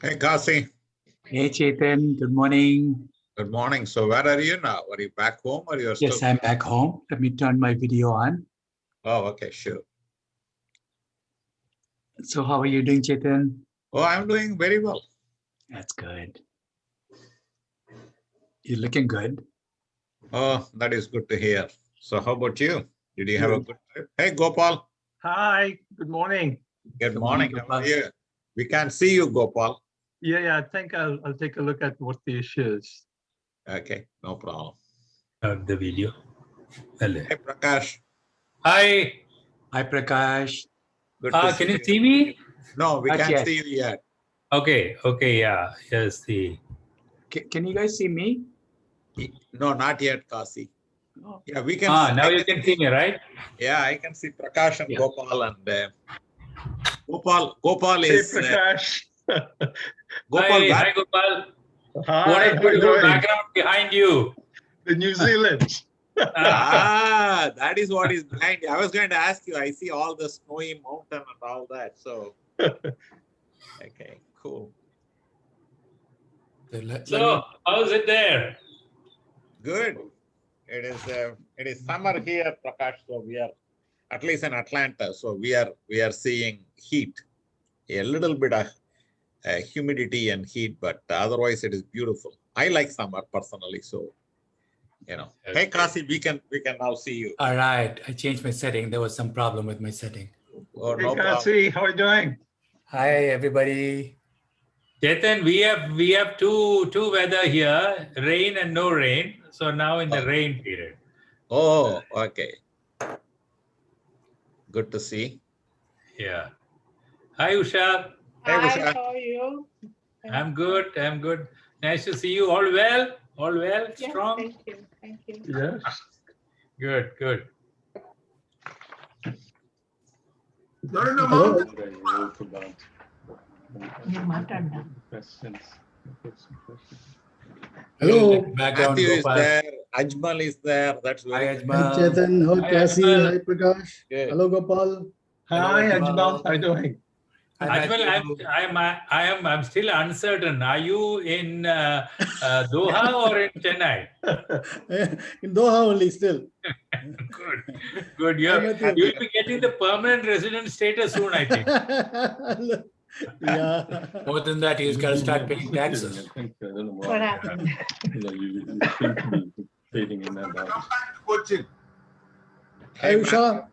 Hey, Kasi. Hey, Chetan. Good morning. Good morning. So where are you now? Are you back home or you're still? Yes, I'm back home. Let me turn my video on. Oh, okay, sure. So how are you doing, Chetan? Oh, I'm doing very well. That's good. You're looking good. Oh, that is good to hear. So how about you? Did you have a good trip? Hey, Gopal. Hi, good morning. Good morning. How are you? We can't see you, Gopal. Yeah, I think I'll take a look at what the issue is. Okay, no problem. The video. Hello. Hey, Prakash. Hi. Hi, Prakash. Good to Can you see me? No, we Not can't yet. see you yet. Okay, yeah. Yes, see. Can you guys see me? No, not yet, Kasi. Oh. Yeah, we can. Now you can see me, right? Yeah, I can see Prakash and Yeah. Gopal and Gopal Hey, is Prakash. Gopal. Hi, Gopal. Hi, What a how you beautiful doing? background behind you. The New Zealand. That is what is behind you. I was going to ask you. I see all the snowy mountain and all that. So, okay, cool, So, how's it there? good. It is summer here, Prakash. So we are at least in Atlanta. So we are seeing heat, a little bit of humidity and heat, but otherwise it is beautiful. I like summer personally. So, you know, Okay. hey Kasi, we can now see you. All right. I changed my setting. There was some problem with my setting. Oh, Hey, no problem. Kasi, how are you doing? Hi, everybody. Chetan, we have two weather here, rain and no rain. So now in the rain period. Oh, okay. Good to see. Yeah. Hi, Usha. Hey, Hi, Usha. how are you? I'm good. Nice to see you. All well? All well? Yeah, Strong? thank you. Thank you. Yes. Good. Hello. Hello. Background, Matthew is Gopal. there. Ajmal is there. That's Hi, very good. Hi Ajmal. Chetan. Hi Hi, Kasi. Ajmal. Hi Prakash. Good. Hello Gopal. Hi, Ajmal. Ajmal. How are you doing? Hi, Ajmal, Matthew. I'm still uncertain. Are you in Doha or in Chennai? In Doha only still. Good. Hi, Matthew. You'll be getting the permanent resident status soon, I think. Yeah. More than that, he's got to start paying taxes. What happened? Hi Usha.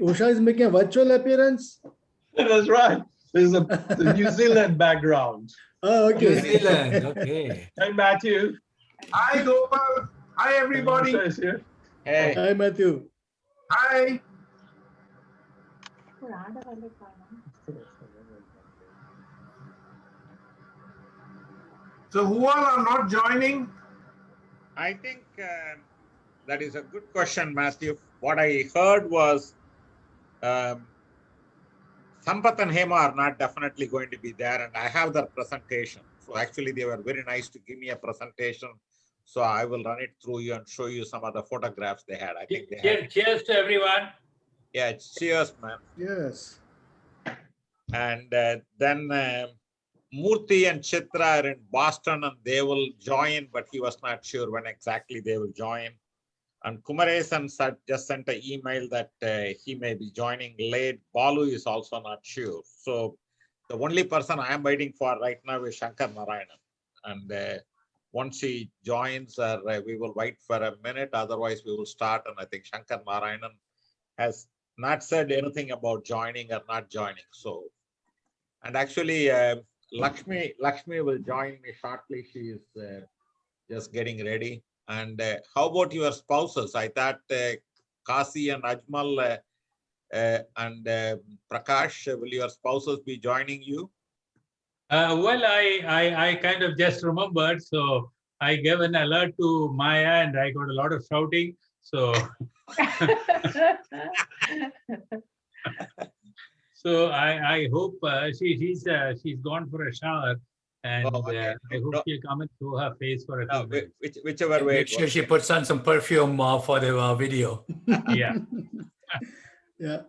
Usha is making a virtual appearance. That's right. This is the New Zealand background. Oh, New okay. Zealand. Okay. Hi, Matthew. Hi, Gopal. Hi, everybody. Usha is here. Hey, Hi Matthew. Hi. So who all are not joining? I think that is a good question, Matthew. What I heard was Sampath and Hema are not definitely going to be there, and I have their presentation. So actually, they were very nice to give me a presentation. So I will run it through you and show you some of the photographs they had. I think they had. Cheers to everyone. Yeah, cheers, man. Yes. And then Murthy and Chitra are in Boston and they will join, but he was not sure when exactly they will join. And Kumaresan just sent an email that he may be joining late. Balu is also not sure. So the only person I am waiting for right now is SankarNarayanan. And once he joins, we will wait for a minute. Otherwise, we will start. And I think SankarNarayanan has not said anything about joining or not joining. So, and actually, Lakshmi will join me shortly. She is just getting ready. And how about your spouses? I thought Kasi and Ajmal and Prakash, will your spouses be joining you? Well, I kind of just remembered, so I gave an alert to Maya, and I got a lot of shouting. So, so I hope she's gone for a shower, and okay. I hope she'll come and show her face for a few minutes. Whichever way. Make sure she puts on some perfume for the video. Yeah. Yeah.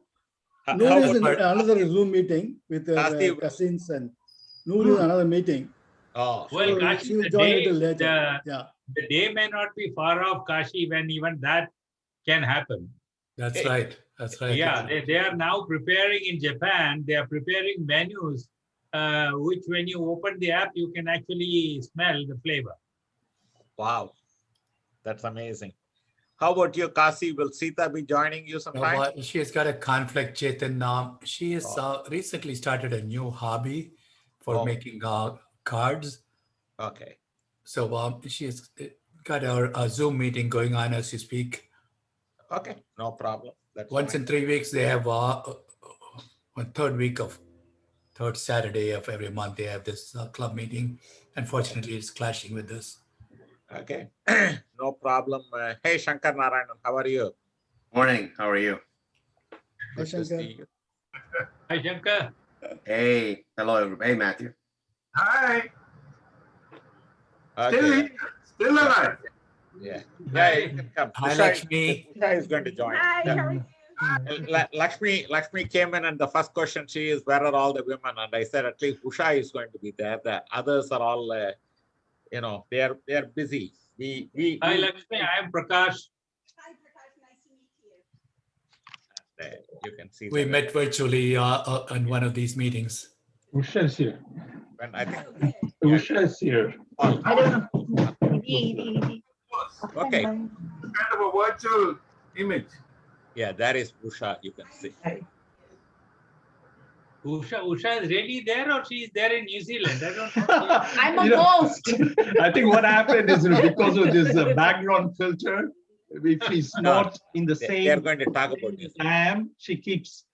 How No, about another Zoom meeting with Kasi, cousins and. Noor is another meeting. Oh, Well, So Kashi, she will join a little later. Yeah. the day may not be far off, Kashi, when even that can happen. That's Hey. right. That's right. Yeah, they are now preparing in Japan. They are preparing menus, which when you open the app, you can actually smell the flavor. wow. That's amazing. How about you, Kasi? Will Sita be joining you No, sometime? but she has got a conflict, Chetan. She has Oh. recently started a new hobby for Oh. making cards. Okay. So she's got a Zoom meeting going on as you speak. Okay. No problem. That's Once fine. in 3 weeks, they have one third Saturday of every month, they have this club meeting. Unfortunately, it's clashing with this. Okay. No problem. Hey, SankarNarayanan, how are you? Morning. How are you? Good to Shankar. see you. Hi, Shankar. Hey. Hello, everybody. Hey, Matthew. Hi. Still Okay. here. Still alive. Yeah. Yeah, you can come. Hi, Usha, Lakshmi. Usha is going to join. Hi, Yeah. how are you? Lakshmi came in, and the first question she is, where are all the women? And I said, at least Usha is going to be there. The others are all, they are busy. Hi, Lakshmi. I am Prakash. Hi, Prakash. Nice to meet you. You can see We them. met virtually on one of these meetings. Usha is here. When I think. Usha is here. I don't know. Okay. Kind of a virtual image. Yeah, that is Usha. You can see. Usha is really there, or she is there in New Zealand? I don't know. I'm a You know, ghost. I think what happened is because of this background filter, if she's not in the They are same going to talk about this. I am, she keeps,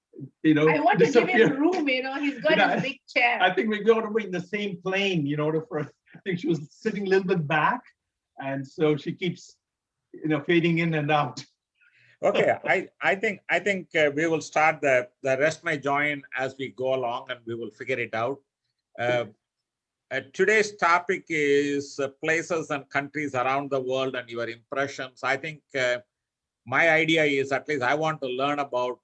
I want to give him disappear. room, He's got Yeah, his big chair. I think we got to be in the same plane, I think she was sitting a little bit back. And so she keeps, fading in and out. Okay, I think we will start. The rest may join as we go along, and we will figure it out. Today's topic is places and countries around the world and your impressions. I think my idea is, at least I want to learn about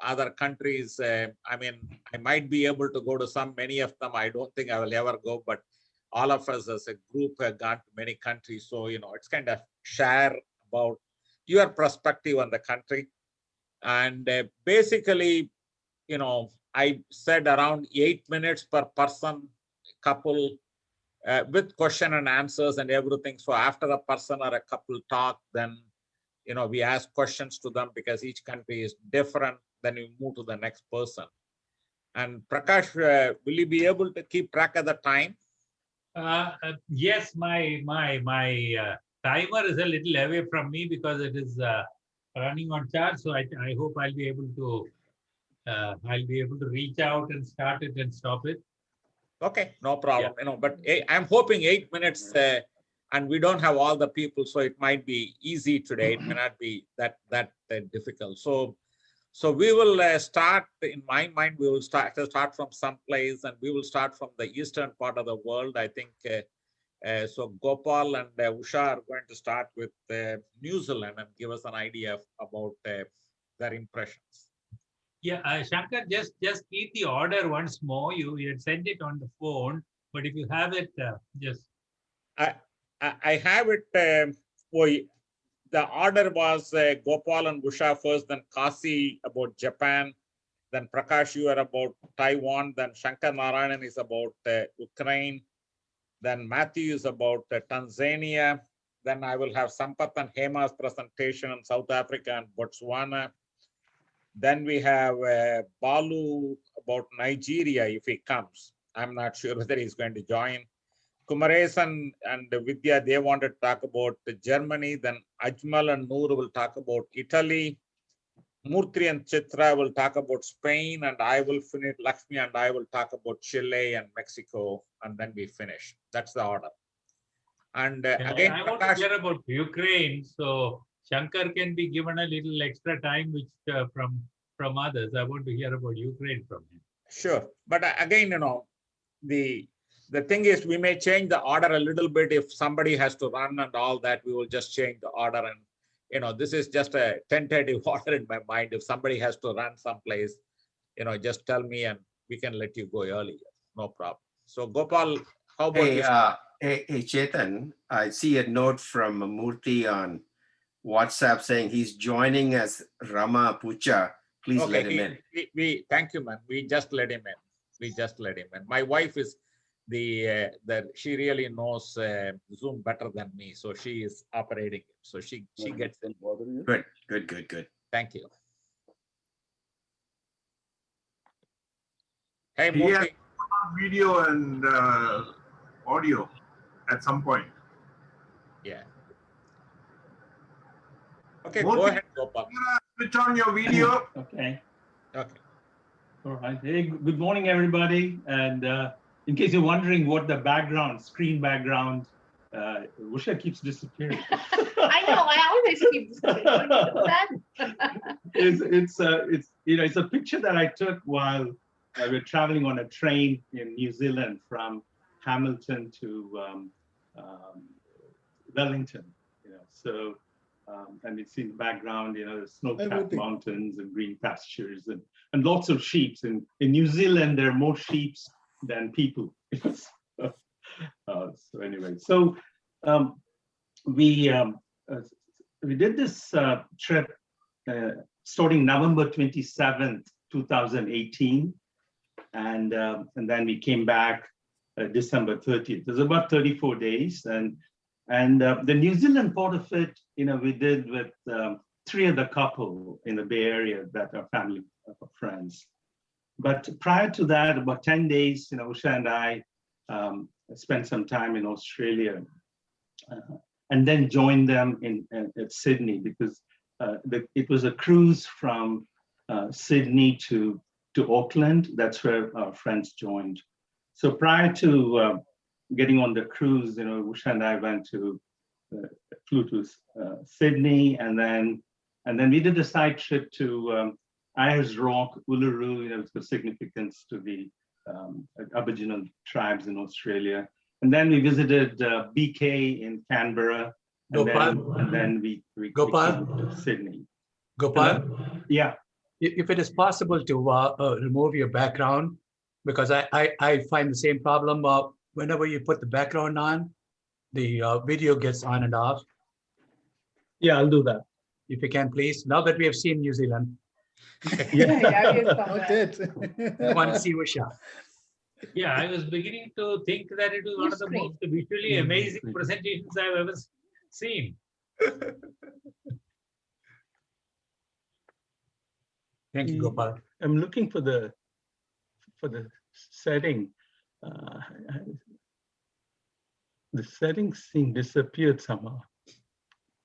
other countries. I mean, I might be able to go to many of them. I don't think I will ever go, but all of us as a group have gone to many countries. So, it's kind of share about your perspective on the country. And basically, I said around 8 minutes per person, couple, with question and answers and everything. So after a person or a couple talk, then, we ask questions to them because each country is different. Then we move to the next person. And Prakash, will you be able to keep track of the time? Yes, my timer is a little away from me because it is running on charge. So I hope I'll be able to reach out and start it and stop it. Okay, no problem. But I'm hoping 8 minutes, and we don't have all the people, so it might be easy today. It may not be that difficult. So we will start. In my mind, we will start from some place, and we will start from the eastern part of the world. I think so. Gopal and Usha are going to start with New Zealand and give us an idea about their impressions. Yeah, Shankar, just keep the order once more. You had sent it on the phone, but if you have it, just. I have it. The order was Gopal and Usha first, then Kasi about Japan, then Prakash, you are about Taiwan, then SankarNarayanan is about Ukraine, then Matthew is about Tanzania, then I will have Sampath and Hema's presentation on South Africa and Botswana. Then we have Balu about Nigeria, if he comes. I'm not sure whether he's going to join. Kumaresan and Vidya, they want to talk about Germany. Then Ajmal and Noor will talk about Italy. Murthy and Chitra will talk about Spain, and I will finish. Lakshmi and I will talk about Chile and Mexico, and then we finish. That's the order. And again, I want to hear about Ukraine, so Shankar can be given a little extra time, which from others. I want to hear about Ukraine from him. Sure, but again, the thing is, we may change the order a little bit if somebody has to run and all that. We will just change the order, and this is just a tentative order in my mind. If somebody has to run someplace, just tell me and we can let you go earlier. No problem. So Gopal, how about Hey, you? hey, Chetan, I see a note from Murthy on WhatsApp saying he's joining as Rama Pucha. Please let him in. We thank you, man. We just let him in. We just let him in. My wife is she really knows Zoom better than me, so she is operating it. So she gets it. Good. Thank you. Hey, He has Murthy. video and audio at some point. Yeah. Okay, Murthy, go ahead, Gopal. Switch on your video. Okay. Okay. All right. Hey, good morning, everybody. And in case you're wondering what the background, screen background, Usha keeps disappearing. I know, I always keep disappearing. Don't you do that? It's a picture that I took while we were traveling on a train in New Zealand from Hamilton to Wellington. So and it's in the background, the snow-capped mountains and green pastures and lots of sheep. In New Zealand, there are more sheep than people. So anyway, we did this trip starting November 27th, 2018, and then we came back December 30th. It was about 34 days, and the New Zealand part of it, we did with 3 other couple in the Bay Area that are family friends. But prior to that, about 10 days, Usha and I spent some time in Australia, and then joined them at Sydney because it was a cruise from Sydney to Auckland. That's where our friends joined. So prior to getting on the cruise, Usha and I flew to Sydney, and then we did a side trip to Ayers Rock, Uluru, for significance to the Aboriginal tribes in Australia. And then we visited BK in Canberra, and then we Gopal? came to Sydney. Gopal, Yeah. if it is possible to remove your background, because I find the same problem. Whenever you put the background on, the video gets on and off. Yeah, I'll do that. If you can, please. Now that we have seen New Zealand, Yeah, we saw Not that. yet. I want to see Usha. Yeah, I was beginning to think that it was one of the screen. most visually amazing presentations I've ever seen. Thank you, Gopal. I'm looking for the setting. The settings seem disappeared somehow.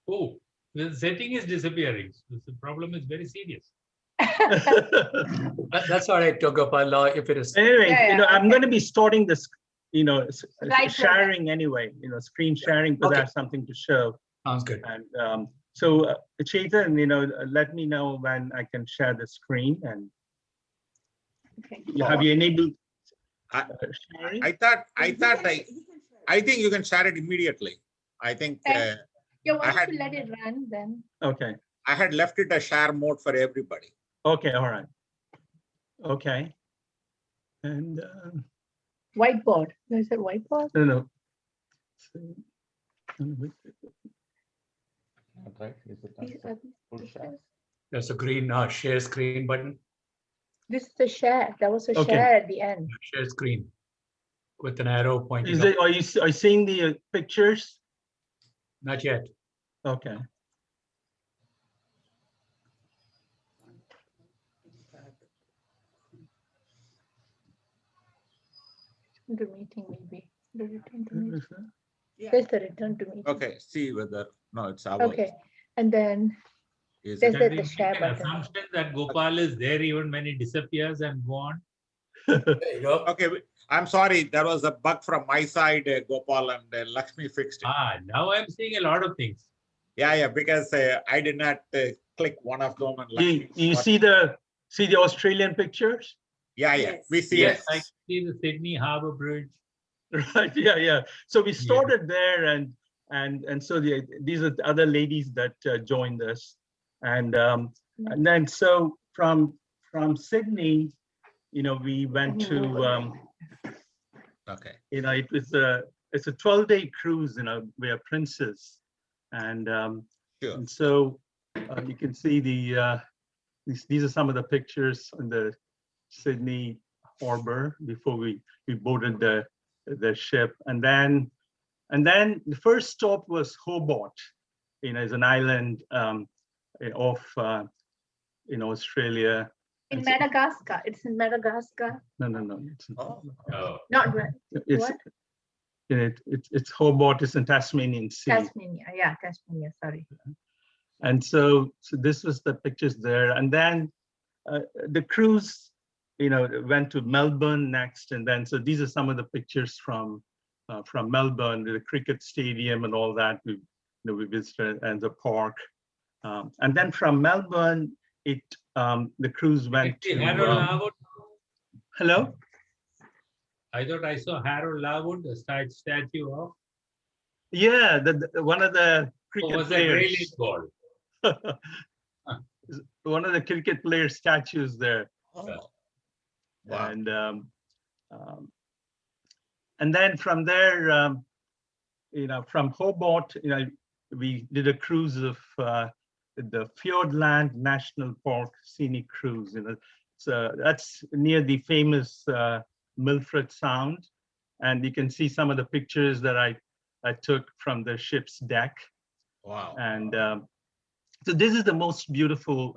Oh, the setting is disappearing. The problem is very serious. That's all right, Gopal. If it is. Anyway, Yeah, I'm okay. going to be starting this, Right, sharing anyway, screen sharing, because I Okay. have something to show. Sounds good. And so, Chetan, let me know when I can share the screen. And Okay. have you enabled sharing? I think you can share it immediately. I think Okay. Yeah, why I don't had- you let it run then? Okay. I had left it a share mode for everybody. Okay. All right. Okay. And Whiteboard. Is it whiteboard? no. Okay. Is it These are the shares. There's a green share screen button. This is the share. That was a Okay. share at the end. Share screen with an arrow pointing Is up. it? Are you seeing the pictures? Not yet. Okay. The meeting maybe. The return to Is meeting. that- There's the return to meeting. Okay, see whether, no, it's ours. Okay. And then Is there's it? the Can we share make an button. assumption that Gopal is there even when he disappears and go on? There you go. Okay, I'm sorry, there was a bug from my side, Gopal, and Lakshmi fixed it. Now I'm seeing a lot of things. Yeah, because I did not click one of them and Lakshmi. You see the Australian pictures? Yeah, we see Yes, it. I see the Sydney Harbour Bridge. Right. Yeah. So we started there, and so these are the other ladies that joined us, and then so from Sydney, we went to Okay. It's a 12-day cruise, via Princess, and Sure. and so you can see these are some of the pictures on the Sydney harbor before we boarded the ship, and then the first stop was Hobart, it's an island off Australia. In Madagascar, it's in Madagascar. No. Oh. Oh, Not right. It's What? it's Hobart. It's in Tasmanian Sea. Tasmania. Yeah, Tasmania. Sorry. And so this was the pictures there, and then the cruise, went to Melbourne next, and then so these are some of the pictures from Melbourne, the cricket stadium and all that we visited, and the park, and then from Melbourne the cruise went to Harold Larwood. hello. I thought I saw Harold Larwood, the statue of. Yeah, one of the cricket Was that really players. called? One of the cricket player statues there. Oh. Wow. And then from there, from Hobart, we did a cruise of the Fiordland National Park scenic cruise. So that's near the famous Milford Sound, and you can see some of the pictures that I took from the ship's deck. Wow. And so this is the most beautiful,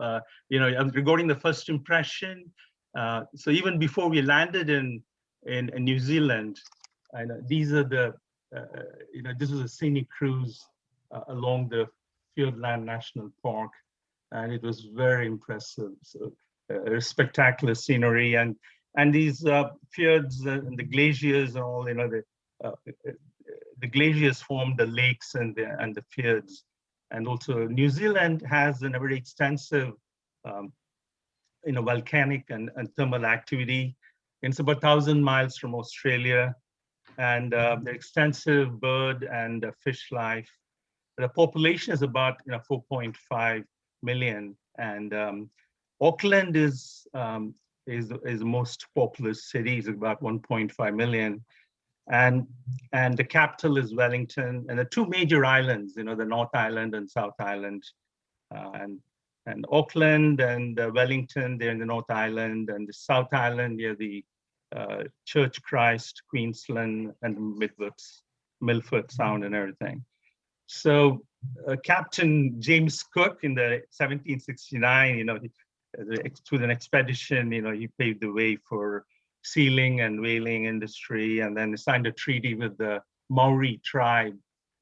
regarding the first impression. So even before we landed in New Zealand, these are this was a scenic cruise along the Fiordland National Park, and it was very impressive. So spectacular scenery, and these fjords and the glaciers and all, the glaciers form the lakes and the fjords. And also New Zealand has a very extensive volcanic and thermal activity. It's about 1,000 miles from Australia, and the extensive bird and fish life. The population is about 4.5 million, and Auckland is the most populous city. It's about 1.5 million. And the capital is Wellington, and the two major islands, the North Island and South Island, and Auckland and Wellington, they're in the North Island, and the South Island near the Church Christ, Queensland, and Milford Sound and everything. So Captain James Cook in the 1769, through an expedition, he paved the way for sealing and whaling industry, and then signed a treaty with the Maori tribe,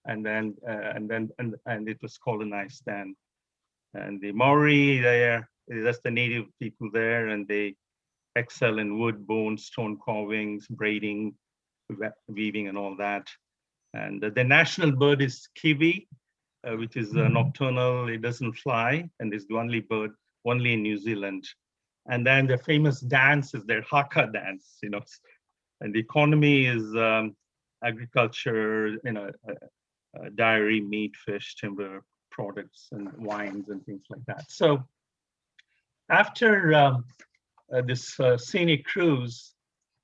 and it was colonized then. And the Maori that's the native people there, and they excel in wood, bone, stone carvings, braiding, weaving, and all that. And the national bird is kiwi, which is nocturnal. It doesn't fly, and is the only bird only in New Zealand. And then the famous dance is their haka dance, and the economy is agriculture, dairy, meat, fish, timber products, and wines and things like that. So after this scenic cruise.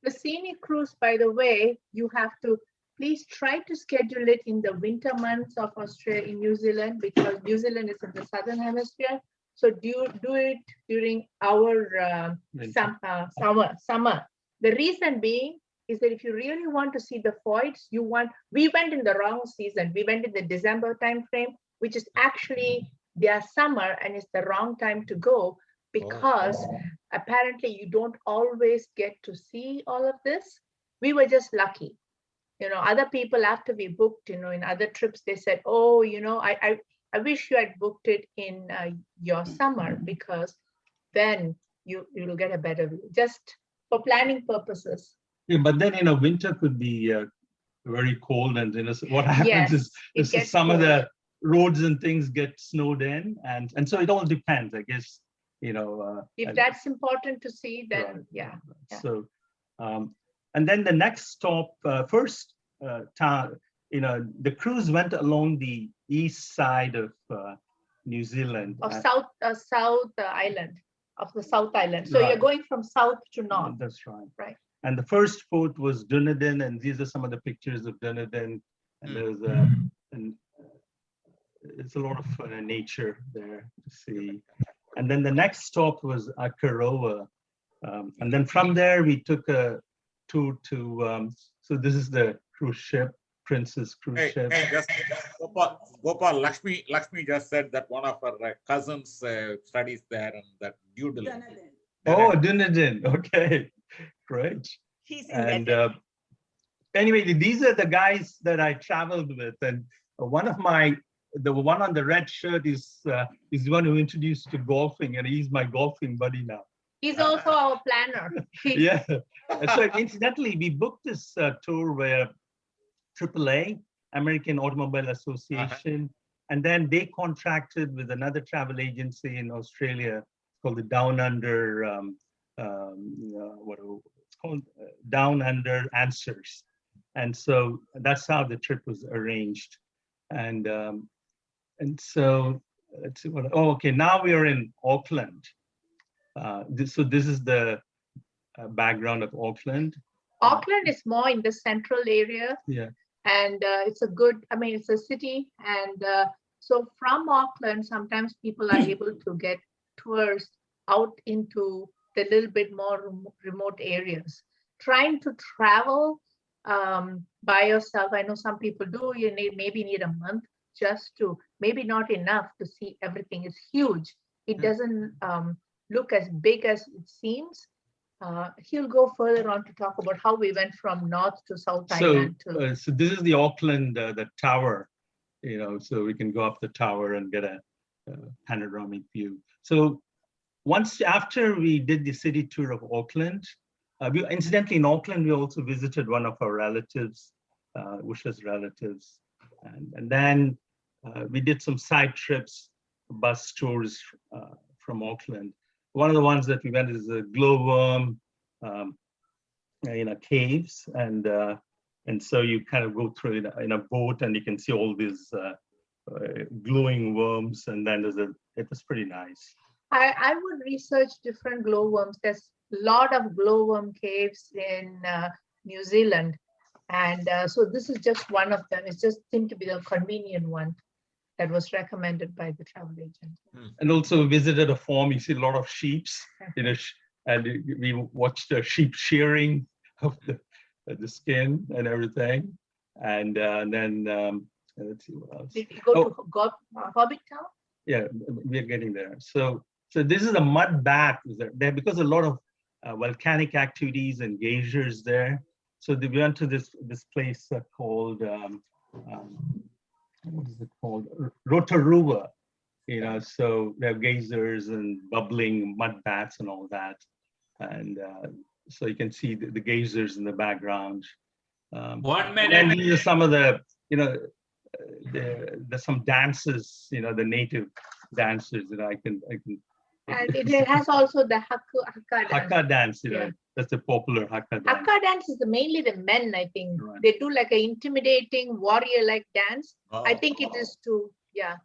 The scenic cruise, by the way, you have to please try to schedule it in the winter months of Australia, in New Zealand, because New Zealand is in the southern hemisphere. So do it during our summer. The reason being is that if you really want to see the foids, we went in the wrong season. We went in the December timeframe, which is actually their summer, and it's the wrong time to go, because apparently you don't always get to see all of this. We were just lucky. Other people, after we booked, in other trips, they said, oh, I wish you had booked it in your summer, because then you'll get a better view, just for planning purposes. Yeah, but then, winter could be very cold, and what happens is some of the roads and things get snowed in, and so it all depends, I guess. If that's important to see, then right. Yeah. So, and then the next stop, first town, the cruise went along the east side of New Zealand. Of South Island, of the South Island. So right. You're going from south to north. That's right. Right. And the first fort was Dunedin, and these are some of the pictures of Dunedin. And there's it's a lot of nature there to see. And then the next stop was Akaroa. And then from there, we took a tour to, so this is the cruise ship, Princess Cruise Ship. Gopal, Lakshmi just said that one of her cousins studies there and that Dunedin. Oh, Dunedin. Okay, great. He's in And Reddit. anyway, these are the guys that I traveled with. And one of the one on the red shirt is the one who introduced to golfing, and he's my golfing buddy now. He's also our planner. Yeah. And so incidentally, we booked this tour where AAA, American Automobile Association, and then they contracted with another travel agency in Australia called the Down Under, what it's called, Down Under Answers. And so that's how the trip was arranged. And so let's see what, oh, okay, now we are in Auckland. So this is the background of Auckland. Auckland is more in the central area. Yeah. And it's a good, I mean, it's a city. And so from Auckland, sometimes people are able to get tours out into the little bit more remote areas. Trying to travel by yourself, I know some people do, you maybe need a month just to, maybe not enough to see everything. It's huge. It doesn't look as big as it seems. He'll go further on to talk about how we went from North to South Taiwan. So this is the Auckland, the tower, you know, so we can go up the tower and get a panoramic view. So once after we did the city tour of Auckland, incidentally in Auckland, we also visited one of our relatives, Usha's relatives. And then we did some side trips, bus tours from Auckland. One of the ones that we went is a glowworm, caves, and so you kind of go through in a boat, and you can see all these glowing worms, and then it was pretty nice. I would research different glowworms. There's a lot of glowworm caves in New Zealand, and so this is just one of them. It just seemed to be the convenient one that was recommended by the travel agent. And also visited a farm. You see a lot of sheep, and we watched the sheep shearing of the skin and everything. And then let's see what else. Did you go to Hobbit Town? Yeah, we're getting there. So this is a mud bath there because a lot of volcanic activities and geysers there. So we went to this place called what is it called? Rotorua, you know, so we have geysers and bubbling mud baths and all that. And so you can see the geysers in the background. 1 minute. And these are some of the, you know, there's some dances, you know, the native dances that I can. And it has also the Haka dance. Haka dance, you know, Yeah. that's a popular Haka dance. Haka dance is mainly the men, I think. Right. They do like an intimidating warrior-like dance. Oh. I think it is too, yeah.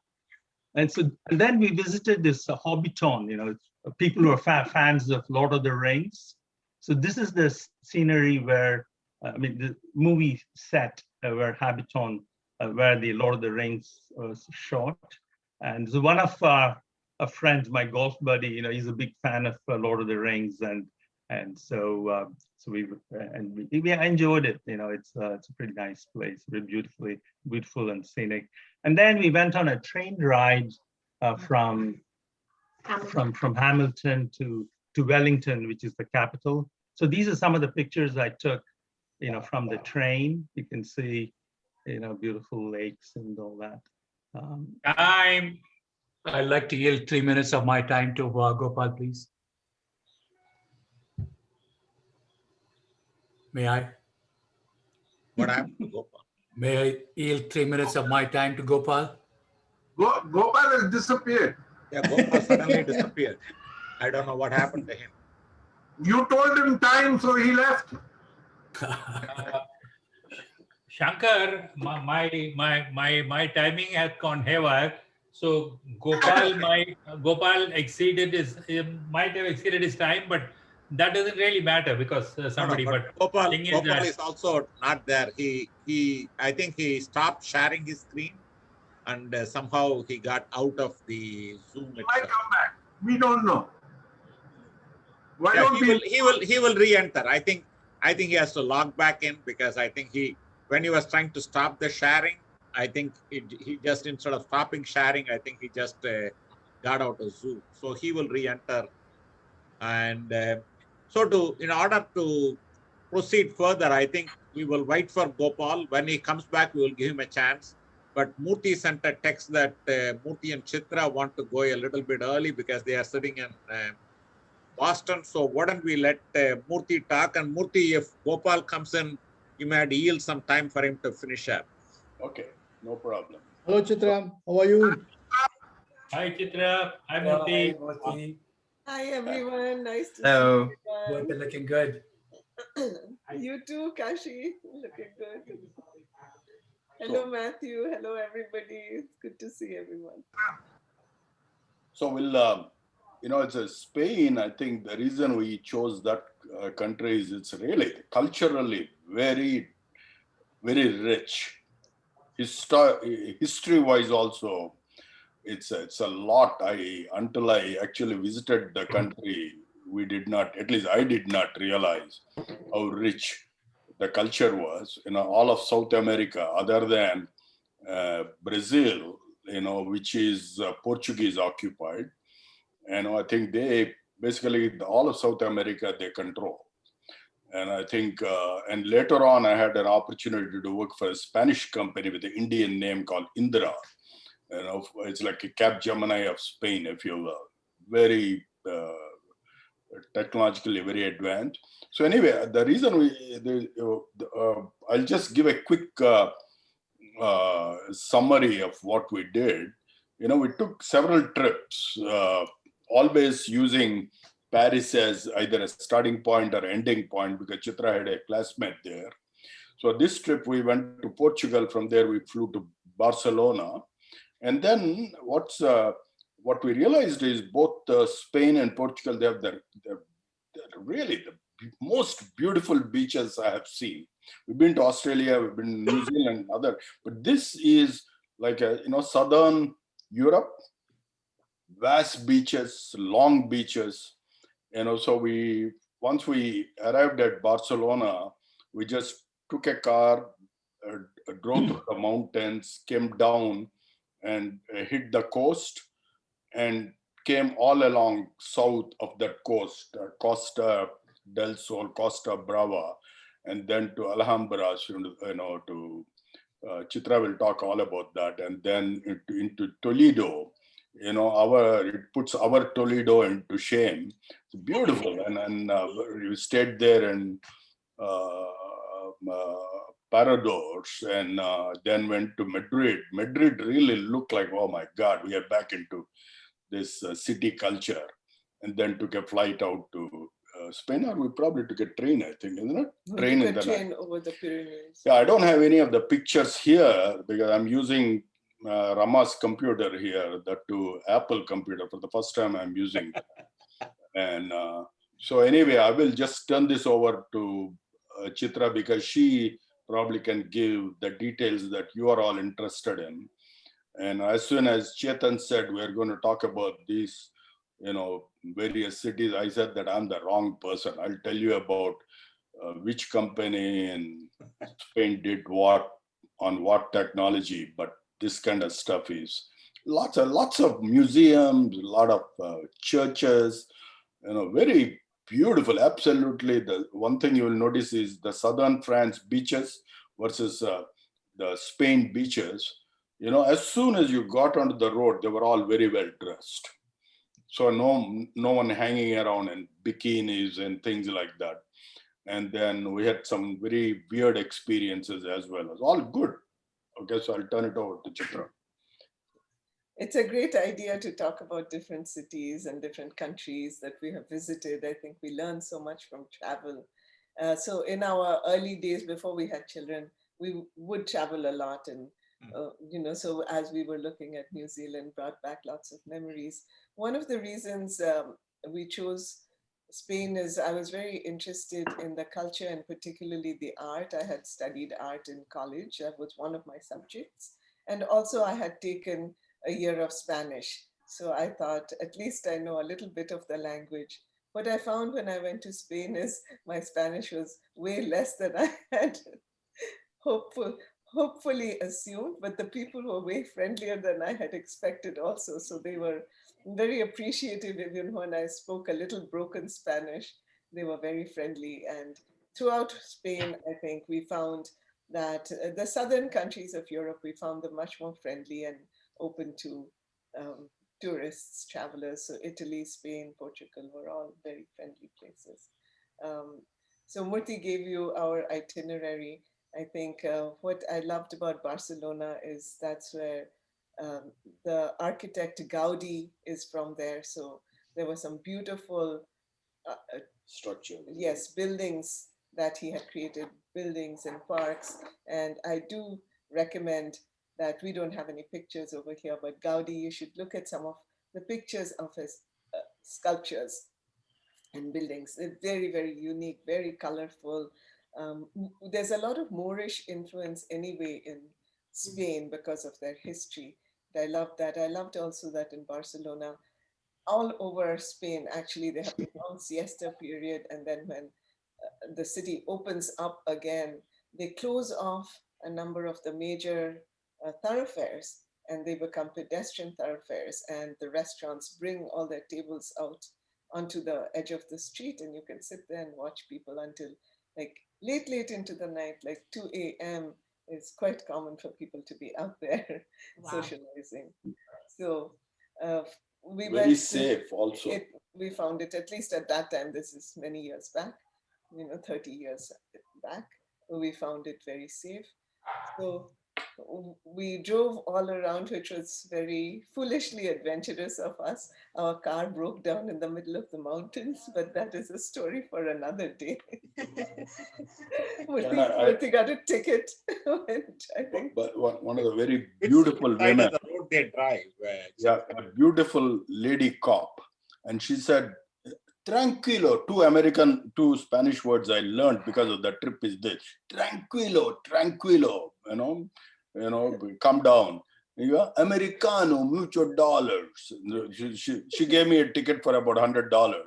And then we visited this Hobbiton, you know, people who are fans of Lord of the Rings. So this is the scenery where, the movie set where Hobbiton, where the Lord of the Rings was shot. And so one of our friends, my golf buddy, you know, he's a big fan of Lord of the Rings, and so we enjoyed it. You know, it's a pretty nice place, very beautiful and scenic. And then we went on a train ride from Hamilton to Wellington, which is the capital. So these are some of the pictures I took, you know, from the train. You can see, you know, beautiful lakes and all that. Time. I'd like to yield 3 minutes of my time to Gopal, please. May I? What happened to Gopal? May I yield 3 minutes of my time to Gopal? Gopal has disappeared. Yeah, Gopal suddenly disappeared. I don't know what happened to him. You told him time, so he left. Shankar, my timing has gone haywire. So Gopal might have exceeded his time, but that doesn't really matter because somebody, No, but Gopal, thing is Gopal that is also not there. I think he stopped sharing his screen, and somehow he got out of the Zoom He might itself. come back. We don't know. Why Yeah, don't we? he will re-enter. I think he has to log back in, because I think when he was trying to stop the sharing, I think he just, instead of stopping sharing, I think he just got out of Zoom. So he will re-enter. And in order to proceed further, I think we will wait for Gopal. When he comes back, we will give him a chance. But Murthy sent a text that Murthy and Chitra want to go a little bit early because they are sitting in Boston. So why don't we let Murthy talk? And Murthy, if Gopal comes in, you might yield some time for him to finish up. Okay, no problem. Hello, Chitra. How are you? hi Chitra, hi Murthy. Hi everyone, nice to Hello. see everyone. Good, looking good. You too, Kashi, looking good. Hello, Matthew. Hello, everybody. It's good to see everyone. So we'll, it's a Spain. I think the reason we chose that country is it's really culturally very, very rich. History-wise also, it's a lot. Until I actually visited the country, we did not, at least I did not realize how rich the culture was. All of South America, other than Brazil, which is Portuguese occupied. And I think they basically, all of South America, they control. And I think, and later on, I had an opportunity to work for a Spanish company with an Indian name called Indra. It's like a Capgemini of Spain, if you will. Very technologically very advanced. So anyway, the reason I'll just give a quick summary of what we did. We took several trips, always using Paris as either a starting point or ending point, because Chitra had a classmate there. So this trip, we went to Portugal. From there, we flew to Barcelona. And then what we realized is both Spain and Portugal, they have they're really the most beautiful beaches I have seen. We've been to Australia, we've been to New Zealand, but this is like southern Europe, vast beaches, long beaches. So once we arrived at Barcelona, we just took a car, drove through the mountains, came down and hit the coast, and came all along south of that coast, Costa del Sol, Costa Brava, and then to Alhambra, to Chitra will talk all about that, and then into Toledo. It puts our Toledo into shame. It's beautiful, and we stayed there in Paradors, and then went to Madrid. Madrid really looked like, oh my God, we are back into this city culture. And then took a flight out to Spain, or we probably took a train, I think, isn't it? Train over the Pyrenees. Yeah, I don't have any of the pictures here because I'm using Rama's computer here, that to Apple computer for the first time I'm using. And so anyway, I will just turn this over to Chitra, because she probably can give the details that you are all interested in. And as soon as Chetan said we're going to talk about these, various cities, I said that I'm the wrong person. I'll tell you about which company in Spain did what on what technology, but this kind of stuff is lots of museums, a lot of churches, very beautiful. Absolutely. The one thing you will notice is the southern France beaches versus the Spain beaches. As soon as you got onto the road, they were all very well dressed. So no one hanging around in bikinis and things like that. And then we had some very weird experiences as well. It's all good. Okay, so I'll turn it over to Chitra. It's a great idea to talk about different cities and different countries that we have visited. I think we learn so much from travel. So in our early days before we had children, we would travel a lot. And, so as we were looking at New Zealand, brought back lots of memories. One of the reasons we chose Spain is, I was very interested in the culture and particularly the art. I had studied art in college. That was one of my subjects. And also I had taken a year of Spanish. So I thought, at least I know a little bit of the language. What I found when I went to Spain is my Spanish was way less than I had hopeful, hopefully assumed, but the people were way friendlier than I had expected also. So they were very appreciative even when I spoke a little broken Spanish. They were very friendly. And throughout Spain, I think we found that the southern countries of Europe, we found them much more friendly and open to um, tourists, travelers. So Italy, Spain, Portugal were all very friendly places. Um, so Murthy gave you our itinerary. I think what I loved about Barcelona is that's where um, the architect Gaudi is from there. So there were some beautiful, Structure. yes, buildings that he had created, buildings and parks. And I do recommend that we don't have any pictures over here, but Gaudi, you should look at some of the pictures of his sculptures and buildings. They're very, very unique, very colorful. There's a lot of Moorish influence anyway in Spain because of their history. I love that. I loved also that in Barcelona, all over Spain, actually, they have the long siesta period. And then when the city opens up again, they close off a number of the major thoroughfares and they become pedestrian thoroughfares. And the restaurants bring all their tables out onto the edge of the street and you can sit there and watch people until like late into the night, like 2 a.m. is quite common for people to be out there socializing. So uh, we Very went safe also. we found it, at least at that time, this is many years back, 30 years back, we found it very safe. So we drove all around, which was very foolishly adventurous of us. Our car broke down in the middle of the mountains, but that is a story for another day. Murthy got a ticket. I think. But one of the very beautiful women. The road they drive. Yeah, a beautiful lady cop. And she said, tranquilo, two Spanish words I learned because of that trip is this. Tranquilo, tranquilo, calm down. You are Americano, mucho dollars. She gave me a ticket for about $100.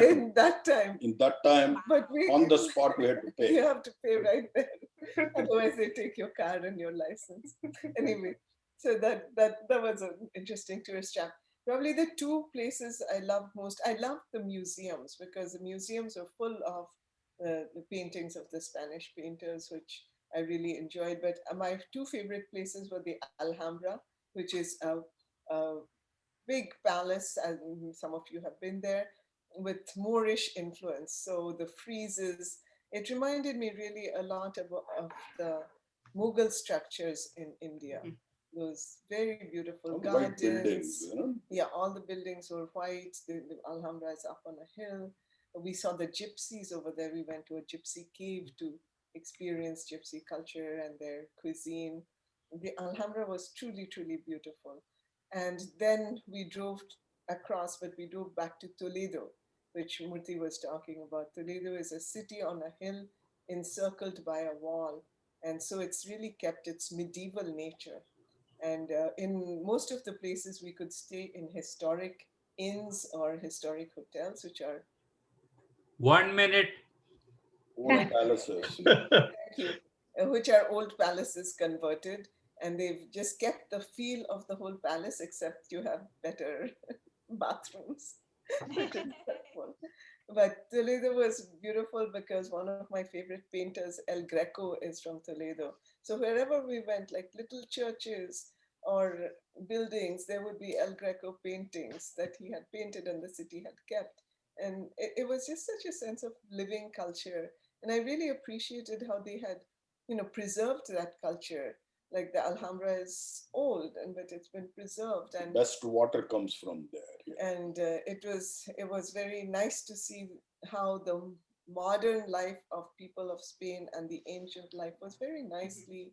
In that time. But on the spot we had to pay. You have to pay right there. Otherwise they take your card and your license. Anyway, so that was an interesting tourist trap. Probably the two places I loved most, I loved the museums because the museums are full of the paintings of the Spanish painters, which I really enjoyed. But my two favorite places were the Alhambra, which is a big palace, and some of you have been there, with Moorish influence. So the friezes, it reminded me really a lot of the Mughal structures in India. Those very beautiful gardens. Buildings, Yeah, all the buildings were white. The Alhambra is up on a hill. We saw the gypsies over there. We went to a gypsy cave to experience gypsy culture and their cuisine. The Alhambra was truly, truly beautiful. And then we drove across, but we drove back to Toledo, which Murthy was talking about. Toledo is a city on a hill encircled by a wall. And so it's really kept its medieval nature. And in most of the places, we could stay in historic inns or historic hotels, which are 1 minute. Old palaces. Thank you. Which are old palaces converted. And they've just kept the feel of the whole palace, except you have better bathrooms. But Toledo was beautiful because one of my favorite painters, El Greco, is from Toledo. So wherever we went, like little churches or buildings, there would be El Greco paintings that he had painted and the city had kept. And it was just such a sense of living culture. And I really appreciated how they had, preserved that culture. Like the Alhambra is old, but it's been preserved. And best water comes from there. Yeah. And it was very nice to see how the modern life of people of Spain and the ancient life was very nicely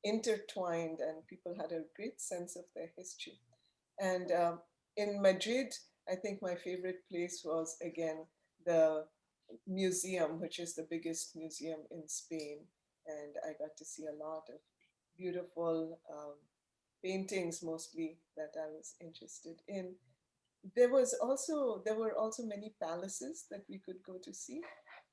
intertwined, and people had a great sense of their history. And in Madrid, I think my favorite place was again the museum, which is the biggest museum in Spain. And I got to see a lot of beautiful paintings, mostly, that I was interested in. There were also many palaces that we could go to see,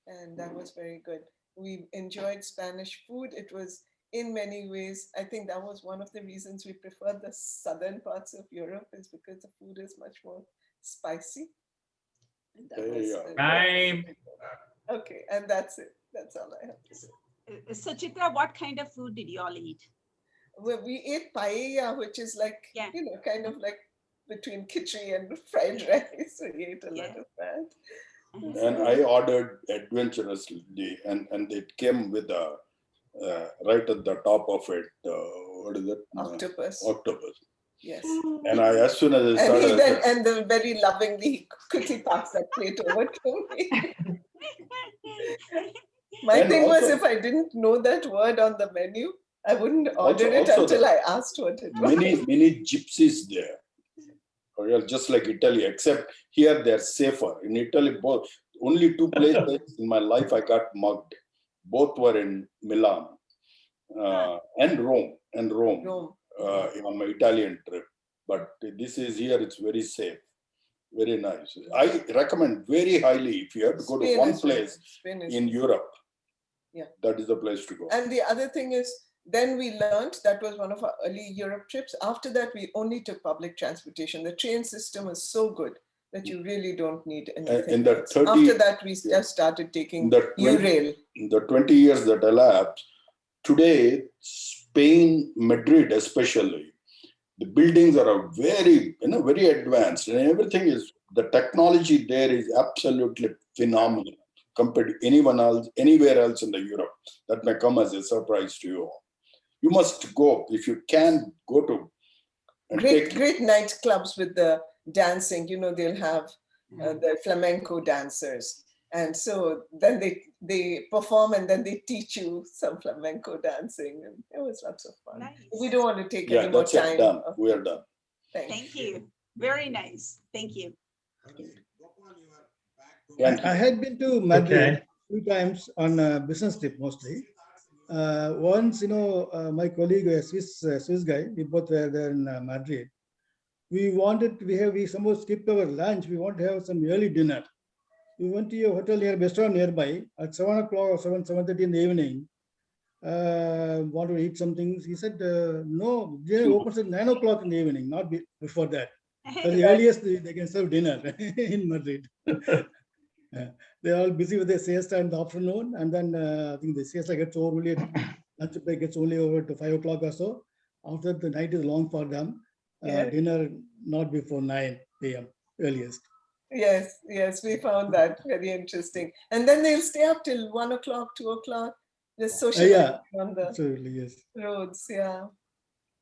and that was very good. We enjoyed Spanish food. It was, in many ways, I think that was one of the reasons we preferred the southern parts of Europe, is because the food is much more spicy. And that was Time. Okay, and that's it. That's all I have to say. So Chitra, what kind of food did you all eat? Well, we ate paella, which is like, kind of like between khichdi and fried rice. We ate a lot of that. And I ordered adventurously, and it came with a right at the top of it. What is it? Octopus. Octopus. Yes. And as soon as I started, and then very lovingly he quickly passed that plate over to me. My thing was, if I didn't know that word on the menu, I wouldn't order it until I asked what it was. Many gypsies there. Just like Italy, except here they're safer. In Italy, only 2 places in my life I got mugged. Both were in Milan and Rome. On my Italian trip. But this is here, it's very safe. Very nice. I recommend very highly, if you have to go to one place in Europe, that is the place to go. And the other thing is, then we learned, that was one of our early Europe trips. After that, we only took public transportation. The train system was so good that you really don't need anything else. After that, we just started taking U-Rail. In the 20 years that elapsed, today, Spain, Madrid especially, the buildings are very, very advanced, and everything is, the technology there is absolutely phenomenal compared to anyone else, anywhere else in the Europe. That may come as a surprise to you all. You must go, if you can, go to. Great nightclubs with the dancing, they'll have the flamenco dancers. And so then they perform, and then they teach you some flamenco dancing. And it was lots of fun. Nice. We don't want to take any more time. Done. We are done. Thank you. Very nice. Thank you. I had been to Madrid 2 times on a business trip mostly. Once, my colleague, a Swiss guy, we both were there in Madrid. We somehow skipped our lunch. We want to have some early dinner. We went to a hotel restaurant nearby at 7 o'clock or 7:30 in the evening. Want to eat something? He said, no, dinner opens at 9 o'clock in the evening, not before that. That's the earliest they can serve dinner in Madrid. They're all busy with their siesta in the afternoon, and then I think the siesta gets over only, lunch break gets only over to 5 o'clock or so. After, the night is long for them. Dinner not before 9 p.m. earliest. Yes, we found that very interesting. And then they'll stay up till 1 o'clock, 2 o'clock, just socializing on the roads. Yeah,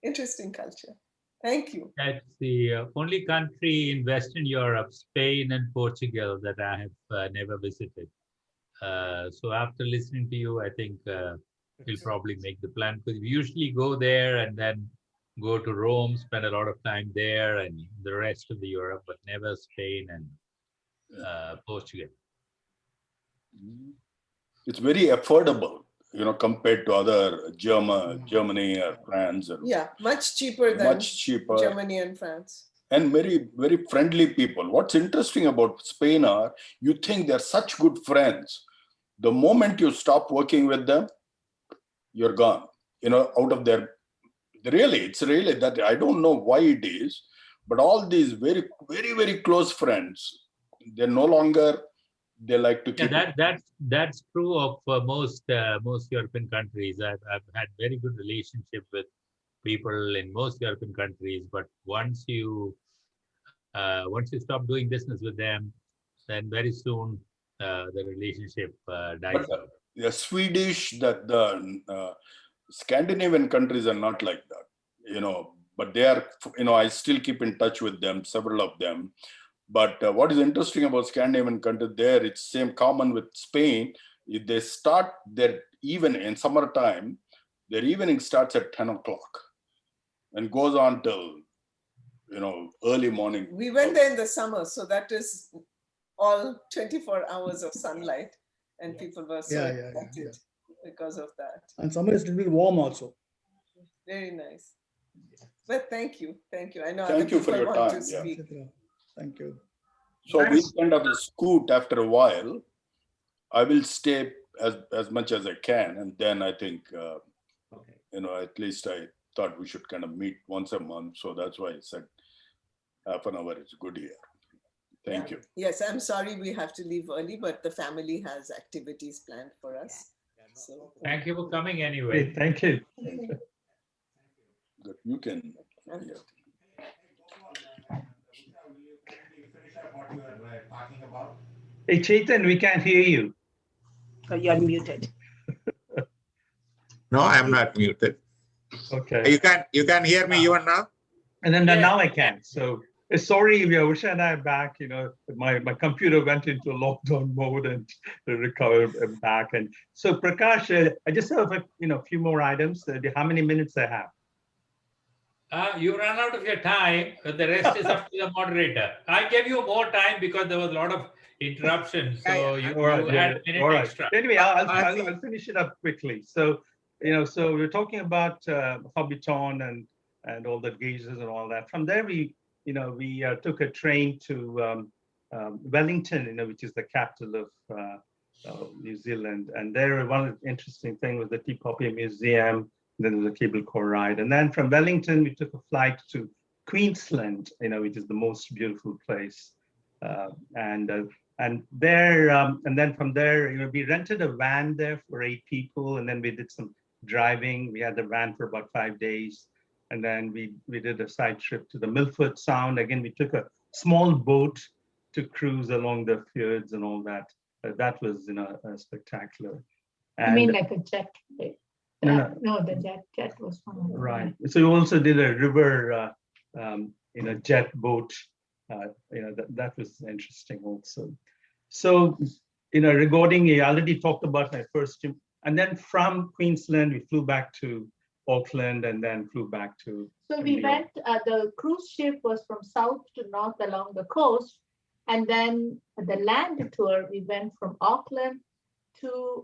interesting culture. Thank you. That's the only country in Western Europe, Spain and Portugal, that I have never visited. So after listening to you, I think we'll probably make the plan, because we usually go there and then go to Rome, spend a lot of time there, and the rest of the Europe, but never Spain and Portugal. It's very affordable, compared to other Germany or France. Much cheaper than Germany and France. And very, very friendly people. What's interesting about Spain are, you think they're such good friends. The moment you stop working with them, you're gone, out of their, it's really that, I don't know why it is, but all these very, very, very close friends, they're no longer, they like to keep. That's true of most European countries. I've had very good relationship with people in most European countries, but once you stop doing business with them, then very soon the relationship dies out. The Swedish, the Scandinavian countries are not like that, but they are, I still keep in touch with them, several of them. But what is interesting about Scandinavian countries there, it's same common with Spain. If they start their evening in summertime, their evening starts at 10 o'clock and goes on till, early morning. We went there in the summer, so that is all 24 hours of sunlight, and people were so Yeah, yeah, excited because of that. And summer is a little bit warm also. Very nice. But thank you. I know Thank other you for people your want time, to yeah. speak. Thank you. So we kind of scoot after a while. I will stay as much as I can, and then I think at least I thought we should kind of meet once a month. So that's why I said half an hour is good here. Thank you. Yes, I'm sorry we have to leave early, but the family has activities planned for us. So Thank you for coming anyway. Great, thank you. Good. You can. Yeah. Hey, Chetan, we can't hear you. So you're muted. No, I'm not muted. Okay. You can hear me even now? And then now I can. So sorry, Usha and I are back. My computer went into lockdown mode and recovered back. And so Prakash, I just have a few more items. How many minutes I have? You ran out of your time. The rest is up to the moderator. I gave you more time because there was a lot of interruptions. So you had a minute extra. Anyway, I'll finish it up quickly. So, so we're talking about Hobbiton and all the geysers and all that. From there, we took a train to Wellington, which is the capital of New Zealand. And there, one interesting thing was the Tea Poppy Museum. Then there was a cable car ride. And then from Wellington, we took a flight to Queensland, which is the most beautiful place. And then from there, we rented a van there for 8 people. And then we did some driving. We had the van for about 5 days. And then we did a side trip to the Milford Sound. Again, we took a small boat to cruise along the fjords and all that. That was, spectacular. I mean, like a jet, right? No, the jet was one of them. Right. So we also did a river, jet boat. That was interesting also. So, regarding, I already talked about my first trip. And then from Queensland, we flew back to Auckland and then flew back to. So we went, the cruise ship was from south to north along the coast. And then the land tour, we went from Auckland to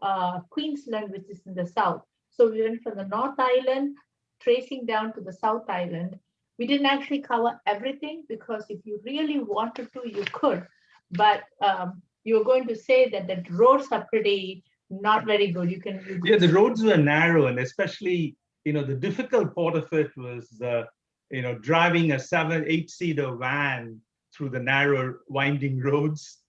Queensland, which is in the south. So we went from the North Island, tracing down to the South Island. We didn't actually cover everything because if you really wanted to, you could. But you're going to say that the roads are pretty not very good. Yeah, the roads were narrow, and especially, the difficult part of it was, driving a 7-8-seater van through the narrow, winding roads,